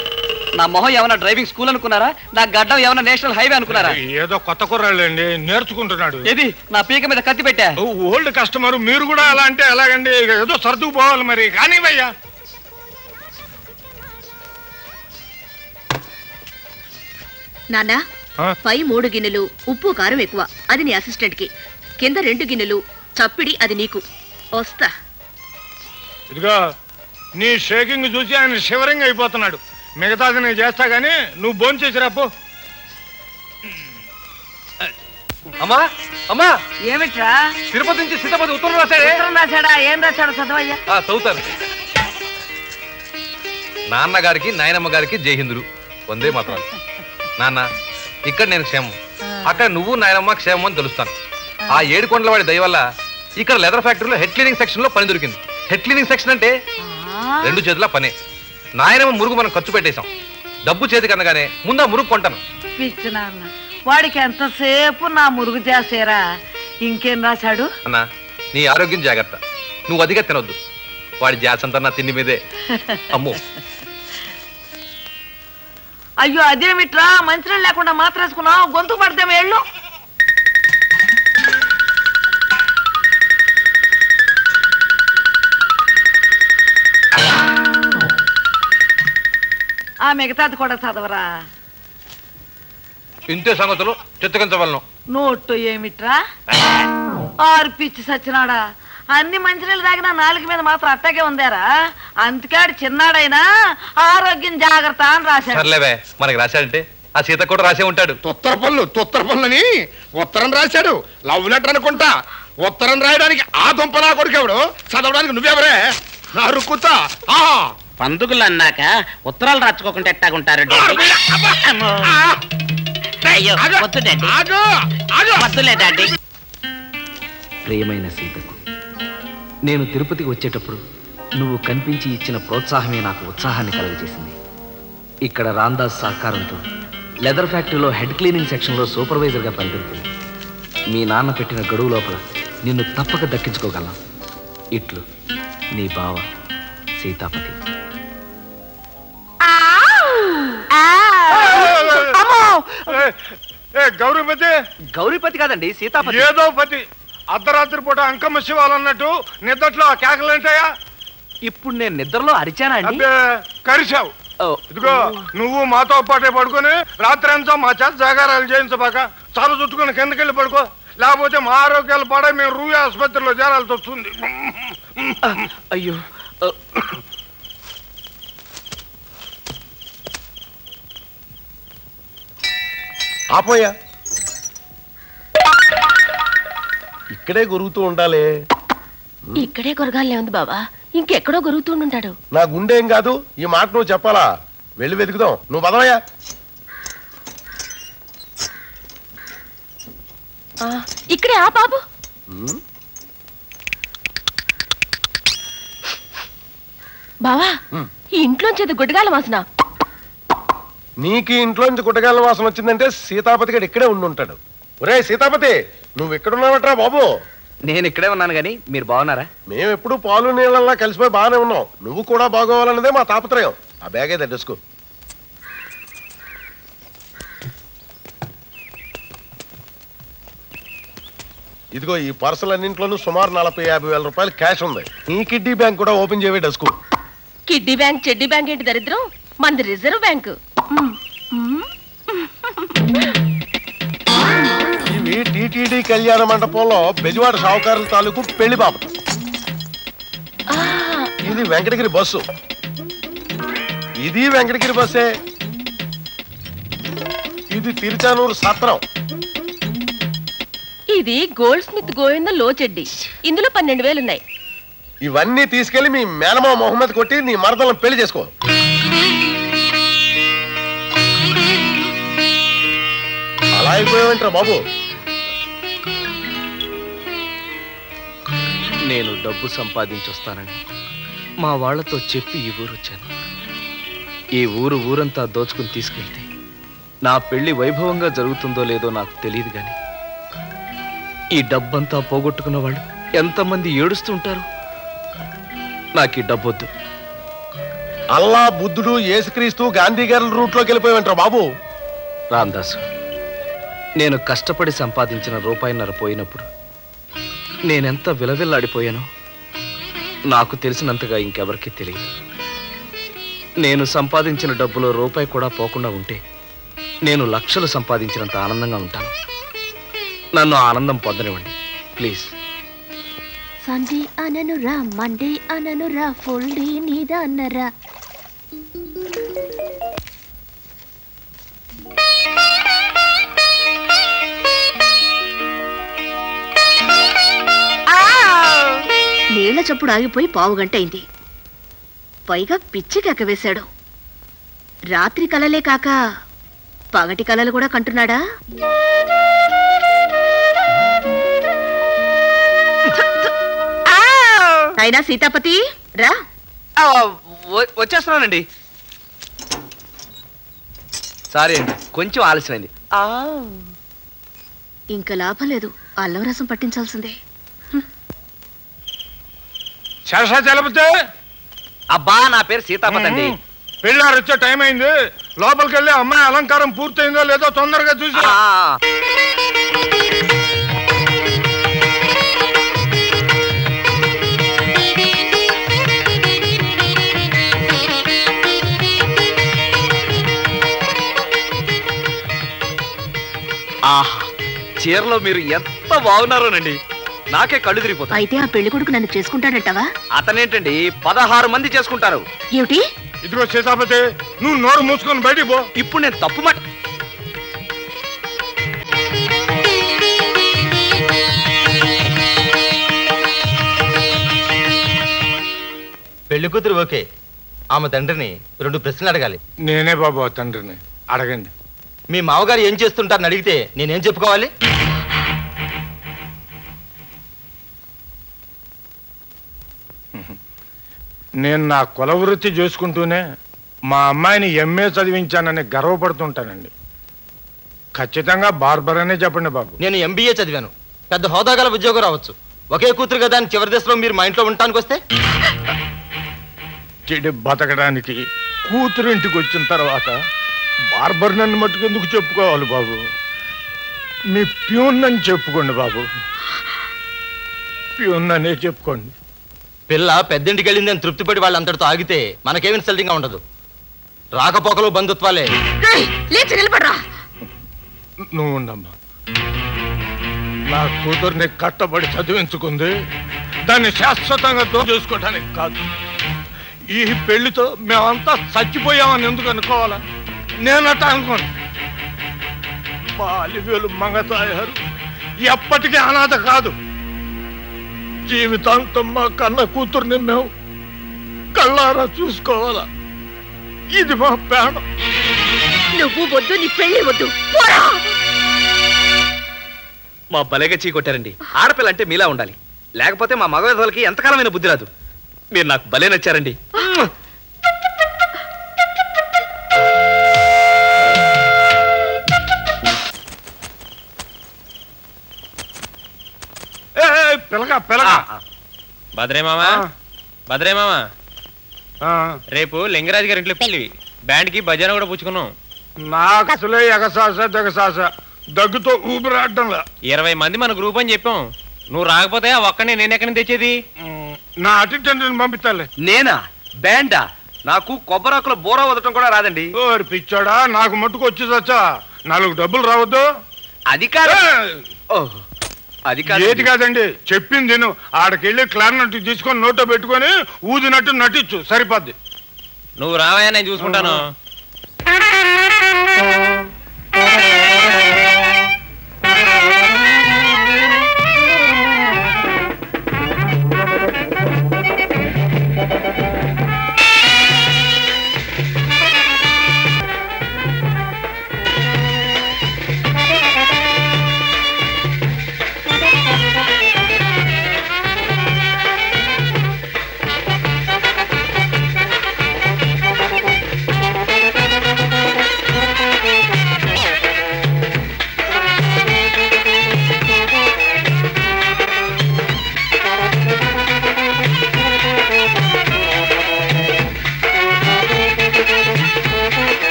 నా మొహం ఏమన్నా డ్రైవింగ్ స్కూల్ అనుకున్నారా? నా గడ్డం ఏమన్నా నేషనల్ హైవే అనుకున్నారా? ఏదో కొత్త కుర్రాళ్ళండి, నేర్చుకుంటున్నాడు. ఏది నా పీక మీద కత్తి పెట్టా? ఓల్డ్ కస్టమర్, మీరు కూడా అలా అంటే ఎలాగండి? ఏదో సర్దుకుపోవాలి మరి. కానీ భయ్యా, నాన్న, పై 3 గిన్నెలు ఉప్పు కారం ఎక్కువ, అది నీ అసిస్టెంట్ కి. కింద 2 గిన్నెలు చప్పిడి, అది నీకు. వస్తా. ఇదిగో, నీ షేకింగ్ చూసి ఆయన షివరింగ్ అయిపోతున్నాడు. మిగతాది నేను చేస్తా గానీ నువ్వు భోంచేసి రాపో. అమ్మా అమ్మా, ఏమిట్రా? తిరుపతి నుంచి సీతాపతి ఉత్తరం రాశాడే. రాశాడా? ఏం రాశాడు? చదవయ్యా. చదువుతాను. నాన్నగారికి నాయనమ్మ గారికి జైహిందులు, వందే మాత్రాలు. నాన్న, ఇక్కడ నేను క్షేమం, అక్కడ నువ్వు నాయనమ్మ క్షేమం అని తెలుస్తాను. ఆ 7 కొండల వాడి దయ వల్ల ఇక్కడ లెదర్ ఫ్యాక్టరీలో హెడ్ క్లీనింగ్ సెక్షన్ లో పని దొరికింది. హెడ్ క్లీనింగ్ సెక్షన్ అంటే 2 చేతుల పనే. నాయనమ్మ మురుగు మనం ఖర్చు పెట్టేశాం. డబ్బు చేతికి అందగానే ముందు ఆ మురుగు కొంటాను. పిచ్చి నాన్న, వాడికి ఎంతసేపు నా మురుగు చేసేరా. ఇంకేం రాశాడు? అన్నా, నీ ఆరోగ్యం జాగ్రత్త, నువ్వు అదిగా తినొద్దు. వాడి జాసంతా నా తిండి మీదే. అమ్మో, అయ్యో అదేమిట్రా, మంచినీళ్ళు లేకుండా మాత్రేసుకున్నావు, గొంతు పడితే వేళ్ళు. ఆ మిగతాది కూడా చదవరా. ఇంతే సంగతులు చిత్తగించవలను. నోట్టు ఏమిట్రా ఆర్పిచ్చి సచ్చినాడా, అన్ని మంచినీళ్ళు తాగినా నాలుగు మీద మాత్రం అట్టగే ఉందారా. అందుకాడు చిన్నాడైనా ఆరోగ్యం జాగ్రత్త అని రాశాడు. సర్లేవే, మనకి రాశాడంటే ఆ సీత కూడా రాసే ఉంటాడు. తొత్తర పనులని ఉత్తరం రాశాడు. లవ్ లెటర్ అనుకుంటా. ఉత్తరం రాయడానికి ఆ దుంపలా కొడుకెవడు, చదవడానికి నువ్వెవరే? రుక్కుతా పందుగులు అన్నాక ఉత్తరాలు రాచుకోకుండా ఎట్టాగుంటారు డాడీ. ప్రియమైన సీతకు, నేను తిరుపతికి వచ్చేటప్పుడు నువ్వు కనిపించి ఇచ్చిన ప్రోత్సాహమే నాకు ఉత్సాహాన్ని కలుగజేసింది. ఇక్కడ రాందాస్ సహకారంతో లెదర్ ఫ్యాక్టరీలో హెడ్ క్లీనింగ్ సెక్షన్లో సూపర్వైజర్గా పనిచేస్తుంది. మీ నాన్న పెట్టిన గడువు లోపల నిన్ను తప్పక దక్కించుకోగలం. ఇట్లు నీ బావ సీతాపతి. గౌరీపతి. గౌరీపతి కాదండి, సీతాపతి. ఏదో పతి. అర్ధరాత్రి పూట అంకమ్మ శివాలన్నట్టు నిద్రలో కేకలేంటాయా? ఇప్పుడు నేను నిద్రలో అరిచానా అండి? కరిచావు. ఇదిగో నువ్వు మాతో పాటే పడుకొని రాత్రి అంతా మా చేత జాగారాలు చేయించబాక. చాలా చుట్టుకుని కిందకెళ్ళి పడుకో, లేకపోతే మా ఆరోగ్యాలు పాడే మేము రూయ ఆసుపత్రిలో చేరాల్సి వస్తుంది. అయ్యో, ఆపోయా, ఇక్కడే గురుగుతూ ఉండాలి. ఇక్కడే కొరగాలే ఉంది బావా, ఇంకెక్కడో గురుగుతుంటాడు. నా గుండె ఏం కాదు, ఈ మాట నువ్వు చెప్పాలా? వెళ్ళి వెతుకుదాం. నువ్వు పదవయ్యా. ఇక్కడే ఆ బాబు. బావా, ఈ ఇంట్లోంచి అది గుడ్డగాల వాసన. నీకు ఇంట్లోంచి గుడ్డగాల వాసన వచ్చిందంటే సీతాపతి గడు ఇక్కడే ఉండుంటాడు. ఒరే సీతాపతి, నువ్వు ఎక్కడున్నావట్రా బాబు? నేను ఇక్కడే ఉన్నాను గాని మీరు బాగున్నారా? మేము ఎప్పుడు పాలు నీళ్ళలా కలిసిపోయి బాగానే ఉన్నాం. నువ్వు కూడా బాగోవాలన్నదే మా తాపత్రయం. ఆ బ్యాగ్ అయితే డెస్కు. ఇదిగో ఈ పర్సలన్నింట్లోనూ సుమారు 40-50 వేల రూపాయలు క్యాష్ ఉంది. ఈ కిడ్డీ బ్యాంక్ కూడా ఓపెన్ చేయవే డెస్కు. కిడ్డీ బ్యాంక్ చెడ్డీ బ్యాంక్ ఏంటి దరిద్రం, మనది రిజర్వ్ బ్యాంకు. ఇవి టిటిడి కళ్యాణ మండపంలో బెజవాడ షావుకారుల తాలూకు పెళ్లి బాపత. ఇది వెంకటగిరి బస్సు. ఇది వెంకటగిరి బస్సే. ఇది తిరుచానూరు సత్రం. ఇది గోల్డ్ స్మిత్ గోవింద లో చెడ్డి. ఇందులో 12,000 ఉన్నాయి. ఇవన్నీ తీసుకెళ్లి మీ మేనమా మొహమ్మద్ కొట్టి నీ మరదలను పెళ్లి చేసుకో. అలా అయిపోయావంటారా బాబు? నేను డబ్బు సంపాదించొస్తానని మా వాళ్లతో చెప్పి ఈ ఊరు వచ్చాను. ఈ ఊరంతా దోచుకుని తీసుకెళ్తే నా పెళ్లి వైభవంగా జరుగుతుందో లేదో నాకు తెలియదు గాని ఈ డబ్బంతా పోగొట్టుకున్న వాళ్ళు ఎంతమంది ఏడుస్తూ ఉంటారు. నాకు ఈ డబ్బొద్దు. అల్లా, బుద్ధుడు, యేసుక్రీస్తు, గాంధీ గారి రూట్లోకి వెళ్ళిపోయావంటారా బాబు? రామదాసు, నేను కష్టపడి సంపాదించిన రూపాయిన్నర పోయినప్పుడు నేనెంత విలవిల్లాడిపోయానో నాకు తెలిసినంతగా ఇంకెవరికీ తెలియదు. నేను సంపాదించిన డబ్బులో రూపాయి కూడా పోకుండా ఉంటే నేను లక్షలు సంపాదించినంత ఆనందంగా ఉంటాను. నన్ను ఆనందం పొందనివ్వండి ప్లీజ్. సండే అననురా, మండే అననురా, ఫుల్ డే నీదా అన్నరా. నీళ్ల చప్పుడు ఆగిపోయి 1/2 గంట అయింది. పైగా పిచ్చికెక్క వేశాడు. రాత్రి కలలే కాక పగటి కలలు కూడా కంటున్నాడా? అయినా సీతాపతి రా. వచ్చేస్తున్నానండి. సారీ అండి, కొంచెం ఆలస్యమైంది. ఇంకా లాభం లేదు, అల్లం రసం పట్టించాల్సిందే. చలపతే. అబ్బా, నా పేరు సీతాపతి అండి. పెళ్ళారు వచ్చే టైం అయింది. లోపలికి వెళ్ళి అమ్మాయి అలంకారం పూర్తయిందో లేదో తొందరగా చూసి. చీరలో మీరు ఎంత బాగున్నారోనండి, నాకే కళ్ళు తిరిగిపోతాయి. అయితే ఆ పెళ్లి కొడుకు నన్ను చేసుకుంటాడంటావా? అతనేంటండి 16 మంది చేసుకుంటారు. ఏమిటి? ఇదిగో సీతాపతి, నువ్వు నోరు మూసుకొని బయటికి పో. ఇప్పుడు నేను తప్పు మాట పెళ్లి కూతురు ఓకే, ఆమె తండ్రిని 2 ప్రశ్నలు అడగాలి. నేనే బాబు తండ్రిని, అడగండి. మీ మామగారు ఏం చేస్తుంటారని అడిగితే నేనేం చెప్పుకోవాలి? నేను నా కుల వృత్తి చేసుకుంటూనే మా అమ్మాయిని ఎంఏ చదివించానని గర్వపడుతుంటానండి. ఖచ్చితంగా బార్బర్ అనే చెప్పండి బాబు. నేను ఎంబీఏ చదివాను, పెద్ద హోదా గల ఉద్యోగం రావచ్చు. ఒకే కూతురు కదా అని చివరి దశలో మీరు మా ఇంట్లో ఉండటానికి వస్తే? చెడి బతకడానికి కూతురింటికి వచ్చిన తర్వాత బార్బర్ నన్ను మట్టుకెందుకు చెప్పుకోవాలి బాబు? మీ ప్యూన్ అని చెప్పుకోండి బాబు, ప్యూన్ అనే చెప్పుకోండి. పిల్ల పెద్దింటికి వెళ్ళిందని తృప్తిపడి వాళ్ళు అంతటితో ఆగితే మనకేం ఇన్సల్టింగ్ గా ఉండదు. రాకపోకలు బంధుత్వాలే. లేచి నిలబడరా. నువ్వు ఉండమ్మా. నా కూతుర్ని కట్టబడి చదివించుకుంది దాన్ని శాశ్వతంగా దోచేసుకోవడానికి కాదు. ఈ పెళ్లితో మేమంతా చచ్చిపోయామని ఎందుకు అనుకోవాలా? నేనట్ట అనుకోను. మా అలివేలు మంగతాయారు ఎప్పటికీ అనాథ కాదు. జీవితాంతం మా కన్న కూతుర్ని మేము కళ్ళారా చూసుకోవాలా. ఇది మా ప్రాణం. నువ్వు వద్దు, నీ పెళ్లి వద్దు. పోరా. మా బలేగా చీ కొట్టారండి. ఆడపిల్ల అంటే మీలా ఉండాలి, లేకపోతే మా మగవేధులకి ఎంతకాలమైన బుద్ధి రాదు. మీరు నాకు భలే నచ్చారండి. భద్రే మామ, రేపు లింగరాజు గారి ఇంట్లో పెళ్లి, బ్యాండ్ కి భజన కూడా పుచ్చుకున్నాం. నాకు అసలే ఎగసాస దగసాస, దగ్గుతో ఊపిరాడటంలా. 20 మంది మన గ్రూప్ అని చెప్పాం. నువ్వు రాకపోతే ఆ ఒక్కనే నేను ఎక్కడి నుంచి తెచ్చేది? నా అటెండెంట్ పంపిస్తాలే. నేనా? బ్యాండా? నాకు కొబ్బరాకుల బోరా వదటం కూడా రాదండి. ఓరి పిచ్చాడా, నాకు మట్టుకు వచ్చి చచ్చా 4 డబ్బులు రావద్దు. అది కాదు. అది కాదు. ఏది కాదండి, చెప్పింది నేను. ఆడకెళ్ళి క్లారినెట్ తీసుకొని నోట్లో పెట్టుకొని ఊదినట్టు నటించు, సరిపోద్ది. నువ్వు రావా, నేను చూసుకుంటాను.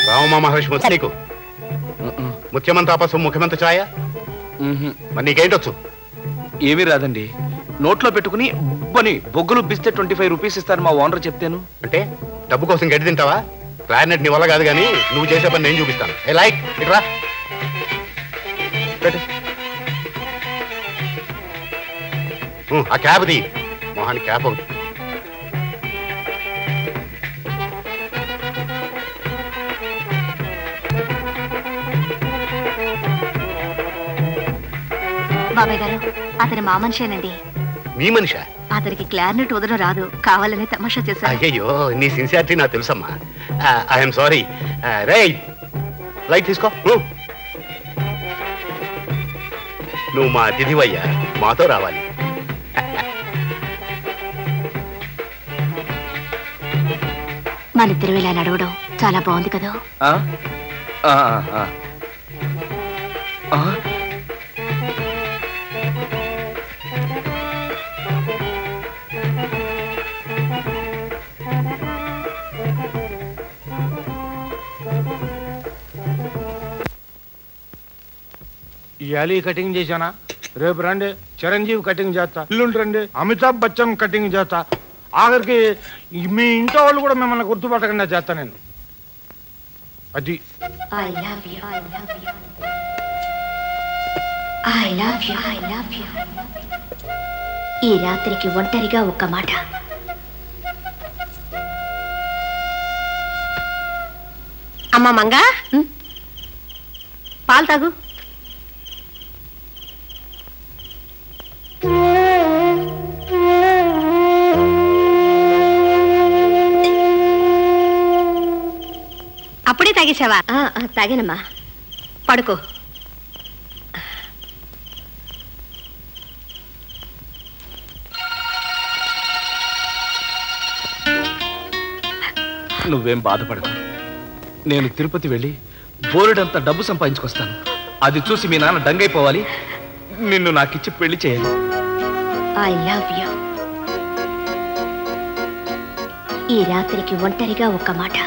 రామమా మహర్షి నీకు ముఖ్యమంత్రాపసం ముఖ్యమంత్రి ఛాయ మరి నీకేంటొచ్చు? ఏమీ రాదండి. నోట్లో పెట్టుకుని బొని బొగ్గులు బిస్తే 25 రూపీస్ ఇస్తారు మా ఓనర్ చెప్తేను. అంటే డబ్బు కోసం గడ్డి తింటావా? క్లారినెట్ నీ వల్ల కాదు, కానీ నువ్వు చేసే పని నేను చూపిస్తాను. ఏ లైక్ ఇట్రా ఆ క్యాబ్ ది మోహన్ క్యాబ్ ఒకటి. బాబాయ్ గారు, అతని మా మనిషేనండి. మీ మనిషా? అతనికి క్లారినెట్ వదలడం రాదు, కావాలని తమాషా చేశారు. అయ్యయ్యో, నీ సిన్సియారిటీ నాకు తెలుసమ్మా. I'm sorry. రే లైట్ తీసుకో. నువ్వు మా అతిథివయ్యా, మాతో రావాలి. మనిద్దరు ఇలా నడవడం చాలా బాగుంది కదా. ఇవాళ ఈ కటింగ్ చేశానా, రేపు రండి చిరంజీవి కటింగ్ చేస్తా, ఎల్లుండి రండి అమితాబ్ బచ్చన్ కటింగ్ చేస్తా, ఆఖరికి మీ ఇంట్లో వాళ్ళు కూడా మిమ్మల్ని గుర్తుపట్టకుండా చేస్తా నేను. అది I love you. I love you. I love you. I love you. ఈ రాత్రికి ఒంటరిగా ఒక్క మాట. అమ్మా మంగా, పాలు తాగు. అప్పుడే తాగేసావా? తాగానమ్మా. పడుకో. నువ్వేం బాధపడకు. నేను తిరుపతి వెళ్ళి బోలెడంత డబ్బు సంపాదించుకొస్తాను. అది చూసి మీ నాన్న డంగైపోవాలి, నిన్ను నాకిచ్చి పెళ్లి చేయాలి. I love you. ఈ రాత్రికి ఒంటరిగా ఒక్క మాట.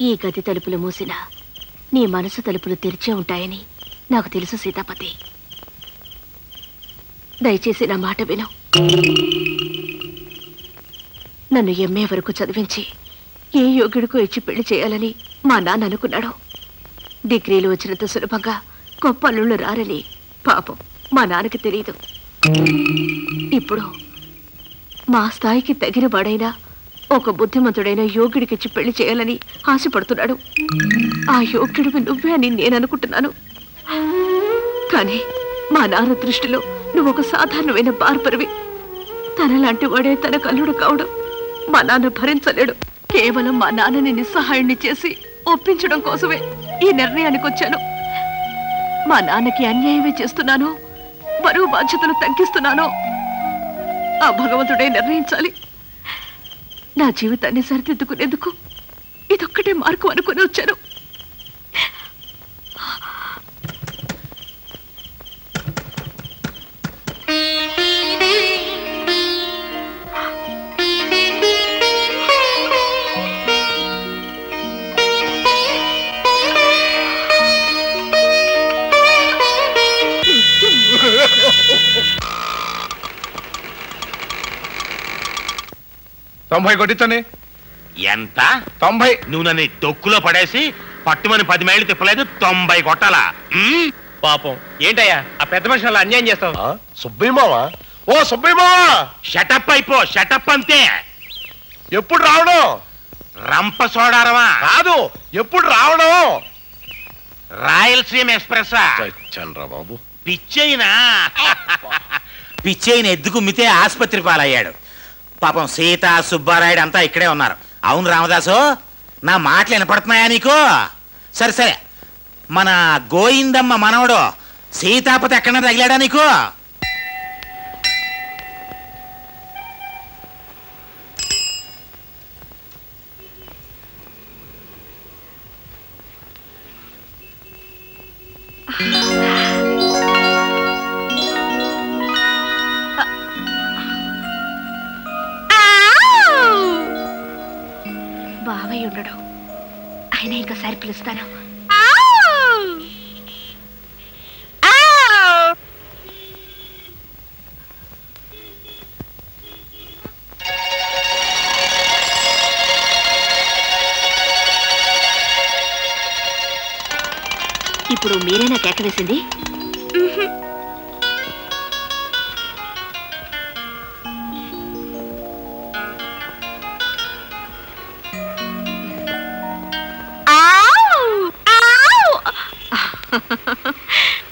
ఈ గది తలుపులు మూసినా నీ మనసు తలుపులు తెరిచే ఉంటాయని నాకు తెలుసు సీతాపతి. దయచేసి నా మాట విను. నన్ను ఎంఏ వరకు చదివించి ఏ యోగ్యుడికో ఇచ్చి పెళ్లి చేయాలని మా నాన్న అనుకున్నాడు. డిగ్రీలు వచ్చినంత సులభంగా గొప్ప అల్లుళ్ళు రారని పాపం మా నాన్నకి తెలియదు. ఇప్పుడు మా స్థాయికి తగిన వాడైనా ఒక బుద్ధిమంతుడైన యోగ్యుడికిచ్చి పెళ్లి చేయాలని ఆశపడుతున్నాడు. ఆ యోగ్యుడివి నువ్వే అని నేను అనుకుంటున్నాను. కానీ మా నాన్న దృష్టిలో నువ్వు ఒక సాధారణమైన బార్బరివి. తనలాంటి వాడే తన కల్లుడు కావడం మా నాన్న భరించలేడు. కేవలం మా నాన్నని నిస్సహాయుణ్ణి చేసి ఒప్పించడం కోసమే ఈ నిర్ణయానికి వచ్చాను. మా నాన్నకి అన్యాయమే చేస్తున్నానో బరువు బాధ్యతలు తగ్గిస్తున్నానో ఆ భగవంతుడే నిర్ణయించాలి. నా జీవితాన్ని సరిదిద్దుకునేందుకు ఇదొక్కటే మార్గం అనుకుని వచ్చాను. తొంభై కొట్టించండి. ఎంత? 90. నువ్వు నన్ను డొక్కులో పడేసి పట్టుమని 10 మైళ్ళు తిప్పలేదు, 90 కొట్టాలా? పాపం ఏంటయ్యా ఆ పెద్ద మనుషులు అలా అన్యాయం చేస్తావు? సుబ్బయ్యమావా, ఓ సుబ్బయ్యమావా, షటప్ అయిపో, షటప్ అంతే. ఎప్పుడు రావడం? రంప సోడారమా కాదు, ఎప్పుడు రావడం? రాయలసీమ ఎక్స్ప్రెస్. చంద్ర బాబు పిచ్చైనా పిచ్చైన ఎద్దు కుమ్మితే ఆసుపత్రి పాలయ్యాడు. పాపం సీత సుబ్బారాయుడు అంతా ఇక్కడే ఉన్నారు. అవును రామదాసు, నా మాటలు వినపడుతున్నాయా నీకు? సరే సరే, మన గోయిందమ్మ మనవడు సీతాపతి ఎక్కడన్నా తగిలాడా నీకు? బావయ్య ఉండడు. ఆయన ఇంకోసారి పిలుస్తాను. ఇప్పుడు మీరేనా కేక వేసింది?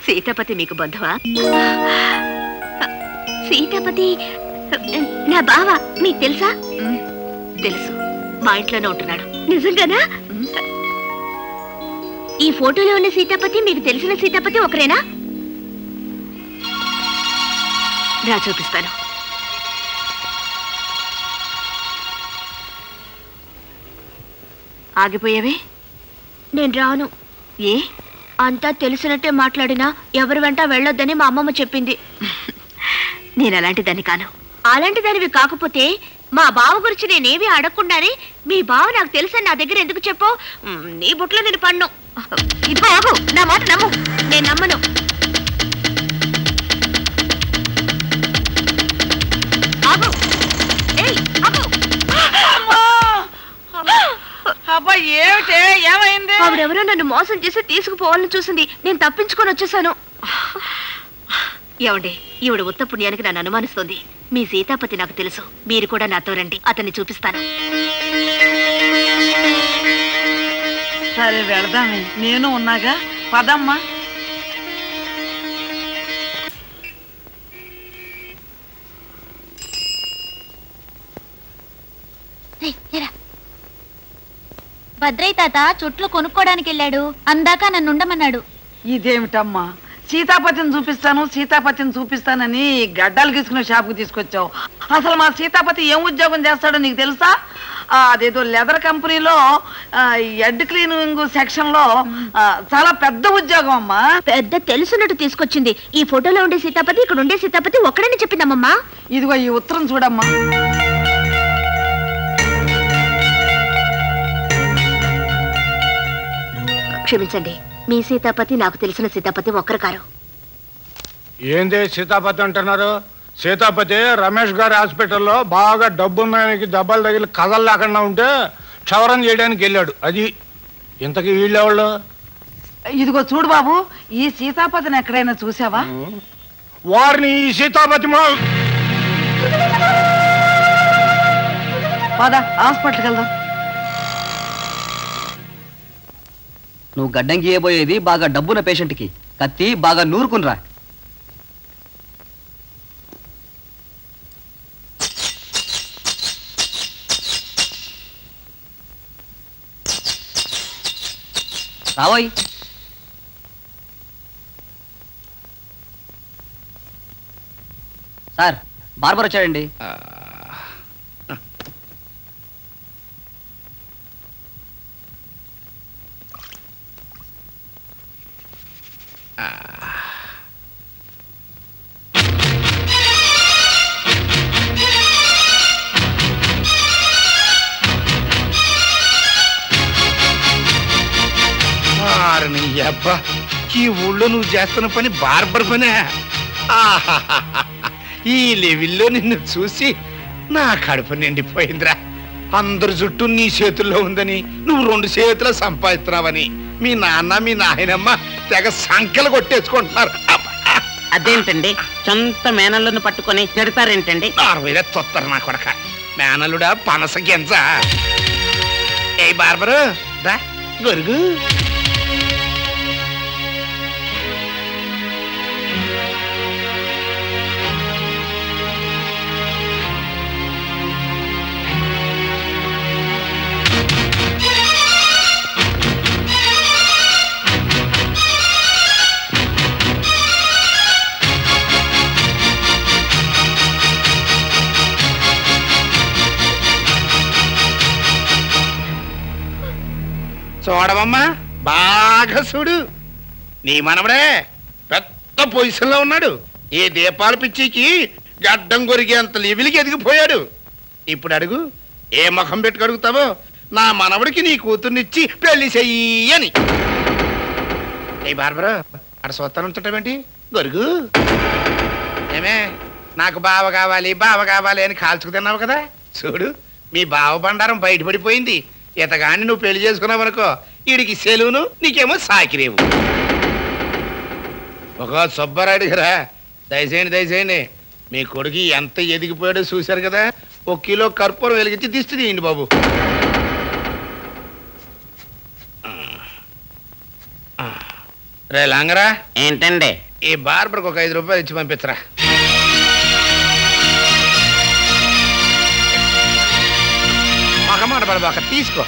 సీతాపతి మీకు బంధువా? సీతాపతి నా బావ. మీకు తెలుసా? తెలుసు, మా ఇంట్లోనే ఉంటున్నాడు. నిజంగానా? ఈ ఫోటోలో ఉన్న సీతాపతి మీకు తెలిసిన సీతాపతి ఒకరేనా? రా చూపిస్తాను. ఆగిపోయావే? నేను రాను. ఏ? అంతా తెలిసినట్టే మాట్లాడినా ఎవరి వెంట వెళ్ళొద్దని మా అమ్మమ్మ చెప్పింది. నేను అలాంటి దాన్ని కాను. అలాంటి దానివి కాకపోతే మా బావ గురించి నేనేవి అడగకుండానే మీ బావ నాకు తెలుసని నా దగ్గర ఎందుకు చెప్పు? నీ బుట్లో నేను పన్ను. ఇదిగో ఆగు, నా మాట నమ్ము. నేను నమ్మను. ఆగు. ఏయ్, ఆగు. అబ్బా ఏమిటే, ఏమైంది? ఆవిడెవరో నన్ను మోసం చేసి తీసుకుపోవాలని చూసింది. నేను తప్పించుకొని వచ్చేసాను. ఏమండి, ఈవిడ ఉత్త పుణ్యానికి నన్ను అనుమానిస్తోంది. మీ సీతాపతి నాకు తెలుసు. మీరు కూడా నాతో రండి, అతన్ని చూపిస్తాను. సరే వెళదామే, నేను ఉన్నాగా. పదమ్మా. భద్రయ్య తాత చుట్లు కొనుక్కోడానికి వెళ్ళాడు. అందాక నన్ను ఉండమన్నాడు. ఇదేమిటమ్మా, సీతాపతిని చూపిస్తానని గడ్డలు గీసుకునే షాపుకి తీసుకొచ్చావు. అసలు మా సీతాపతి ఏం ఉద్యోగం చేస్తాడో నీకు తెలుసా? అదేదో లెదర్ కంపెనీలో హెడ్ క్లీనింగ్ సెక్షన్ లో చాలా పెద్ద ఉద్యోగం అమ్మా. పెద్ద తెలుసున్నట్టు తీసుకొచ్చింది. ఈ ఫోటోలో ఉండే సీతాపతి ఇక్కడ ఉండే సీతాపతి ఒక్కడని చెప్పిందమ్మమ్మా. ఇదిగో ఈ ఉత్తరం చూడమ్మా. క్షమించండి, మీ సీతాపతి నాకు తెలిసిన సీతాపతి ఒక్కరు కారు. ఏంది సీతాపతి అంటున్నారు? సీతాపతి రమేష్ గారి హాస్పిటల్లో బాగా డబ్బున్నాయనికి దెబ్బలు తగిలి కథలు లేకుండా ఉంటే క్షవరం చేయడానికి వెళ్ళాడు. అది ఇంతకీ వీళ్ళెవాళ్ళు? ఇదిగో చూడు బాబు, ఈ సీతాపతిని ఎక్కడైనా చూసావా? వారిని ఈ సీతాపతి పద హాస్పిటల్కి వెళ్దాం. నువ్వు గడ్డం గీయబోయేది బాగా డబ్బున్న పేషెంట్కి. కత్తి బాగా నూరుకునిరా. రావోయ్. సార్, బార్బర్ వచ్చాడండి. అబ్బా, ఈ ఊళ్ళో నువ్వు చేస్తున్న పని బార్బర్ పనే. ఈ లెవెల్లో నిన్ను చూసి నా కడుపు నిండిపోయిందిరా. అందరి జుట్టు నీ చేతుల్లో ఉందని, నువ్వు 2 చేతులు సంపాదిస్తున్నావని మీ నాన్న మీ నాయనమ్మ తెగ సంఖ్యలు కొట్టేసుకుంటున్నారు. అదేంటండి, సొంత మేనల్లను పట్టుకొని తిడతారేంటండి? తొత్తరు నా కొడక. మేనలుడా పనస గింజ. ఏ బార్బరు రా గొరుగు. చూడవమ్మా, బాగా చూడు. నీ మనవడే పెద్ద పొజిషన్లో ఉన్నాడు. ఏ దీపాల పిచ్చికి గడ్డం కొరిగే అంత లెవెల్కి ఎదిగిపోయాడు. ఇప్పుడు అడుగు, ఏ ముఖం పెట్టుకు అడుగుతావో నా మనవడికి నీ కూతుర్నిచ్చి పెళ్లి చెయ్యి అని. ఏ బార్బరా అక్కడ సొత్తాను ఉంచటమేంటి గొరుగు? ఏమే నాకు బావ కావాలి అని కాల్చుకు తిన్నావు కదా, చూడు మీ బావ బండారం బయటపడిపోయింది. ఇతగాని నువ్వు పెళ్లి చేసుకున్నావు అనుకో, వీడికి సెలవును, నీకేమో సాకిరేవు. ఒక సుబ్బారాయుడు గారా, దయచేయండి మీ కొడుకు ఎంత ఎదిగిపోయాడో చూశారు కదా. 1 కిలో కర్పూరం వెలిగించి దిష్టి తీయండి బాబు. రే లాంగరా, ఏంటండి? ఈ బార్బర్కి ఒక 5 రూపాయలు ఇచ్చి పంపించరా. మగమాట పడబాక, తీసుకో.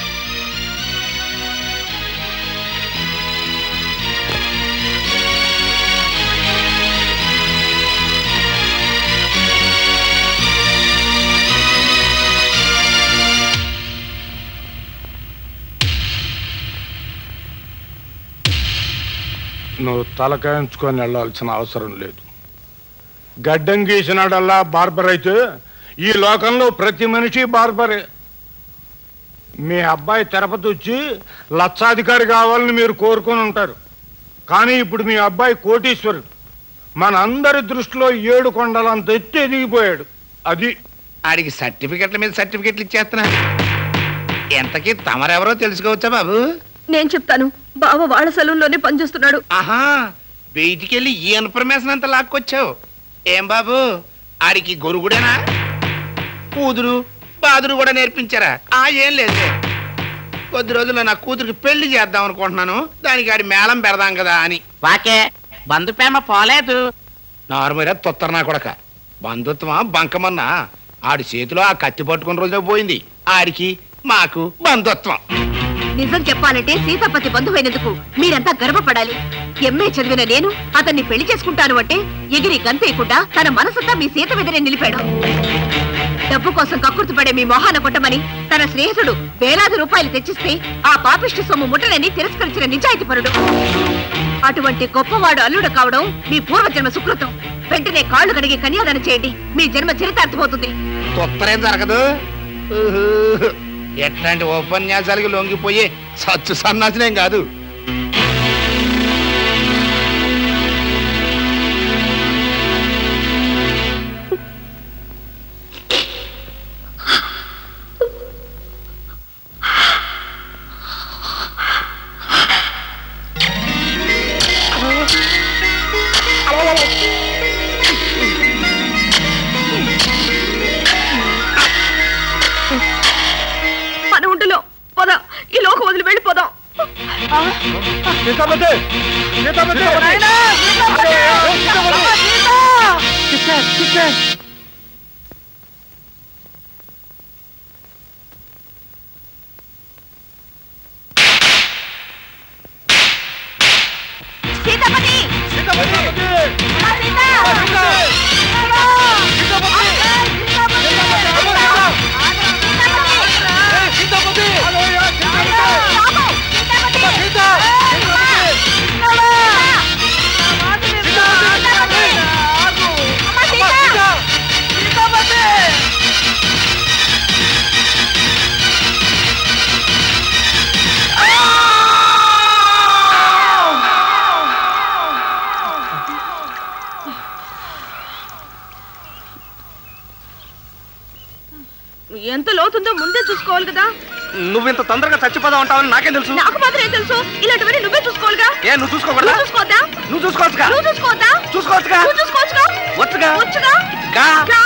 నువ్వు తలకాయించుకొని వెళ్ళాల్సిన అవసరం లేదు. గడ్డం గీసినాడల్లా బార్బర్ అయితే ఈ లోకంలో ప్రతి మనిషి బార్బరే. మీ అబ్బాయి తిరుపతి వచ్చి లక్షాధికారి కావాలని మీరు కోరుకొని ఉంటారు. కానీ ఇప్పుడు మీ అబ్బాయి కోటీశ్వరుడు. మనందరి దృష్టిలో 7 కొండలంత ఎత్తి ఎదిగిపోయాడు. అది ఆడికి సర్టిఫికెట్ల మీద సర్టిఫికెట్లు ఇచ్చేస్తున్నా. ఎంతకీ తమరెవరో తెలుసుకోవచ్చా బాబు? నేను చెప్తాను. బావ వాళ్ళ సెలవుల్లోనే పనిచేస్తున్నాడు. ఆహా, బయటికెళ్ళి ఈ ఇన్ఫర్మేషన్ అంతా లాక్కొచ్చావు. ఏం బాబు, ఆడికి గొరుగుడేనా? కూతురు బాదురు కూడా నేర్పించారా? ఏం లేదు, కొద్ది రోజుల్లో నా కూతురికి పెళ్లి చేద్దాం అనుకుంటున్నాను. దానికి ఆడి మేళం పెడదాం కదా అని. వాకే బంధు ప్రేమ పోలేదు. నార్మల్గా తొత్తర నా కొడక, బంధుత్వమా బంకమన్నా ఆడి చేతిలో ఆ కత్తి పట్టుకున్న రోజున పోయింది. ఆడికి మాకు బంధుత్వం. నిజం చెప్పాలంటే సీతాపతి బంధువైనందుకు మీరంతా గర్వపడాలి. ఎంఏ చదివిన నేను అతన్ని పెళ్లి చేసుకుంటాను అంటే ఎగిరి గంతేయకుండా తన మనసంతా మీ సీత మీదనే నిలిపాడు. డబ్బు కోసం కక్కుర్తిపడే మీ మొహాన కొట్టమని తన స్నేహితుడు వేలాది రూపాయలు తెచ్చిస్తే ఆ పాపిష్టి సొమ్ము ముట్టనని తిరస్కరించిన నిజాయితీపరుడు. అటువంటి గొప్పవాడు అల్లుడు కావడం మీ పూర్వజన్మ సుకృతం. వెంటనే కాళ్లు కడిగి కన్యాదానం చేయండి. మీ జన్మ చరితార్థమవుతుంది. తొత్తరేం జరగదు. ఎట్లాంటి ఉపన్యాసాలకి లొంగిపోయి సచ్చు సన్నాసినేం కాదు. మన ఉంటలో పద, ఈ లోకం వదిలి వెళ్ళిపోదాం. ఎంత లోతుందో ముందే చూసుకోవాలి కదా. నువ్వింత తొందరగా చచ్చిపోదాం అంటావని నాకేం తెలుసు? నాకు మాత్రం ఏం తెలుసు? ఇలాంటివన్నీ నువ్వే చూసుకోవాలిగా. నువ్వు చూసుకోకూడదా? చూసుకోవద్దా? నువ్వు చూసుకోవచ్చుగా. నువ్వు చూసుకోవద్దా? చూసుకోవచ్చుగా. నువ్వు చూసుకోవచ్చుగా. వచ్చుగా. వచ్చుగా. గా. గా.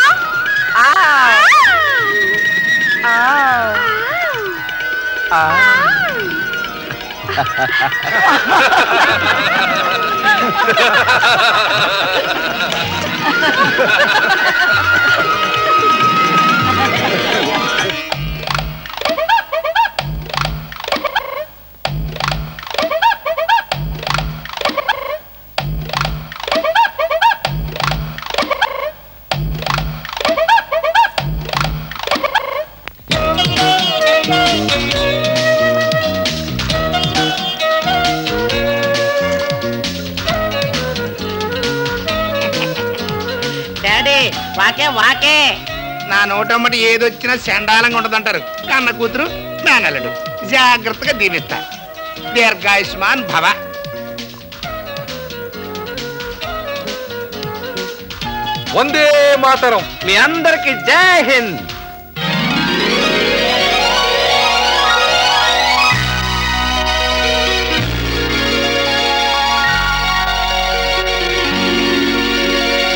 వాకే వాకే. నా నోటమ్మటి ఏదొచ్చినా చండాలంగా ఉండదంటారు. కన్న కూతురు మేనల్లుడు జాగ్రత్తగా దీవిస్తా. దీర్ఘాయుష్మాన్ భవ. వందే మాతరం. మీ అందరికి జై హింద్.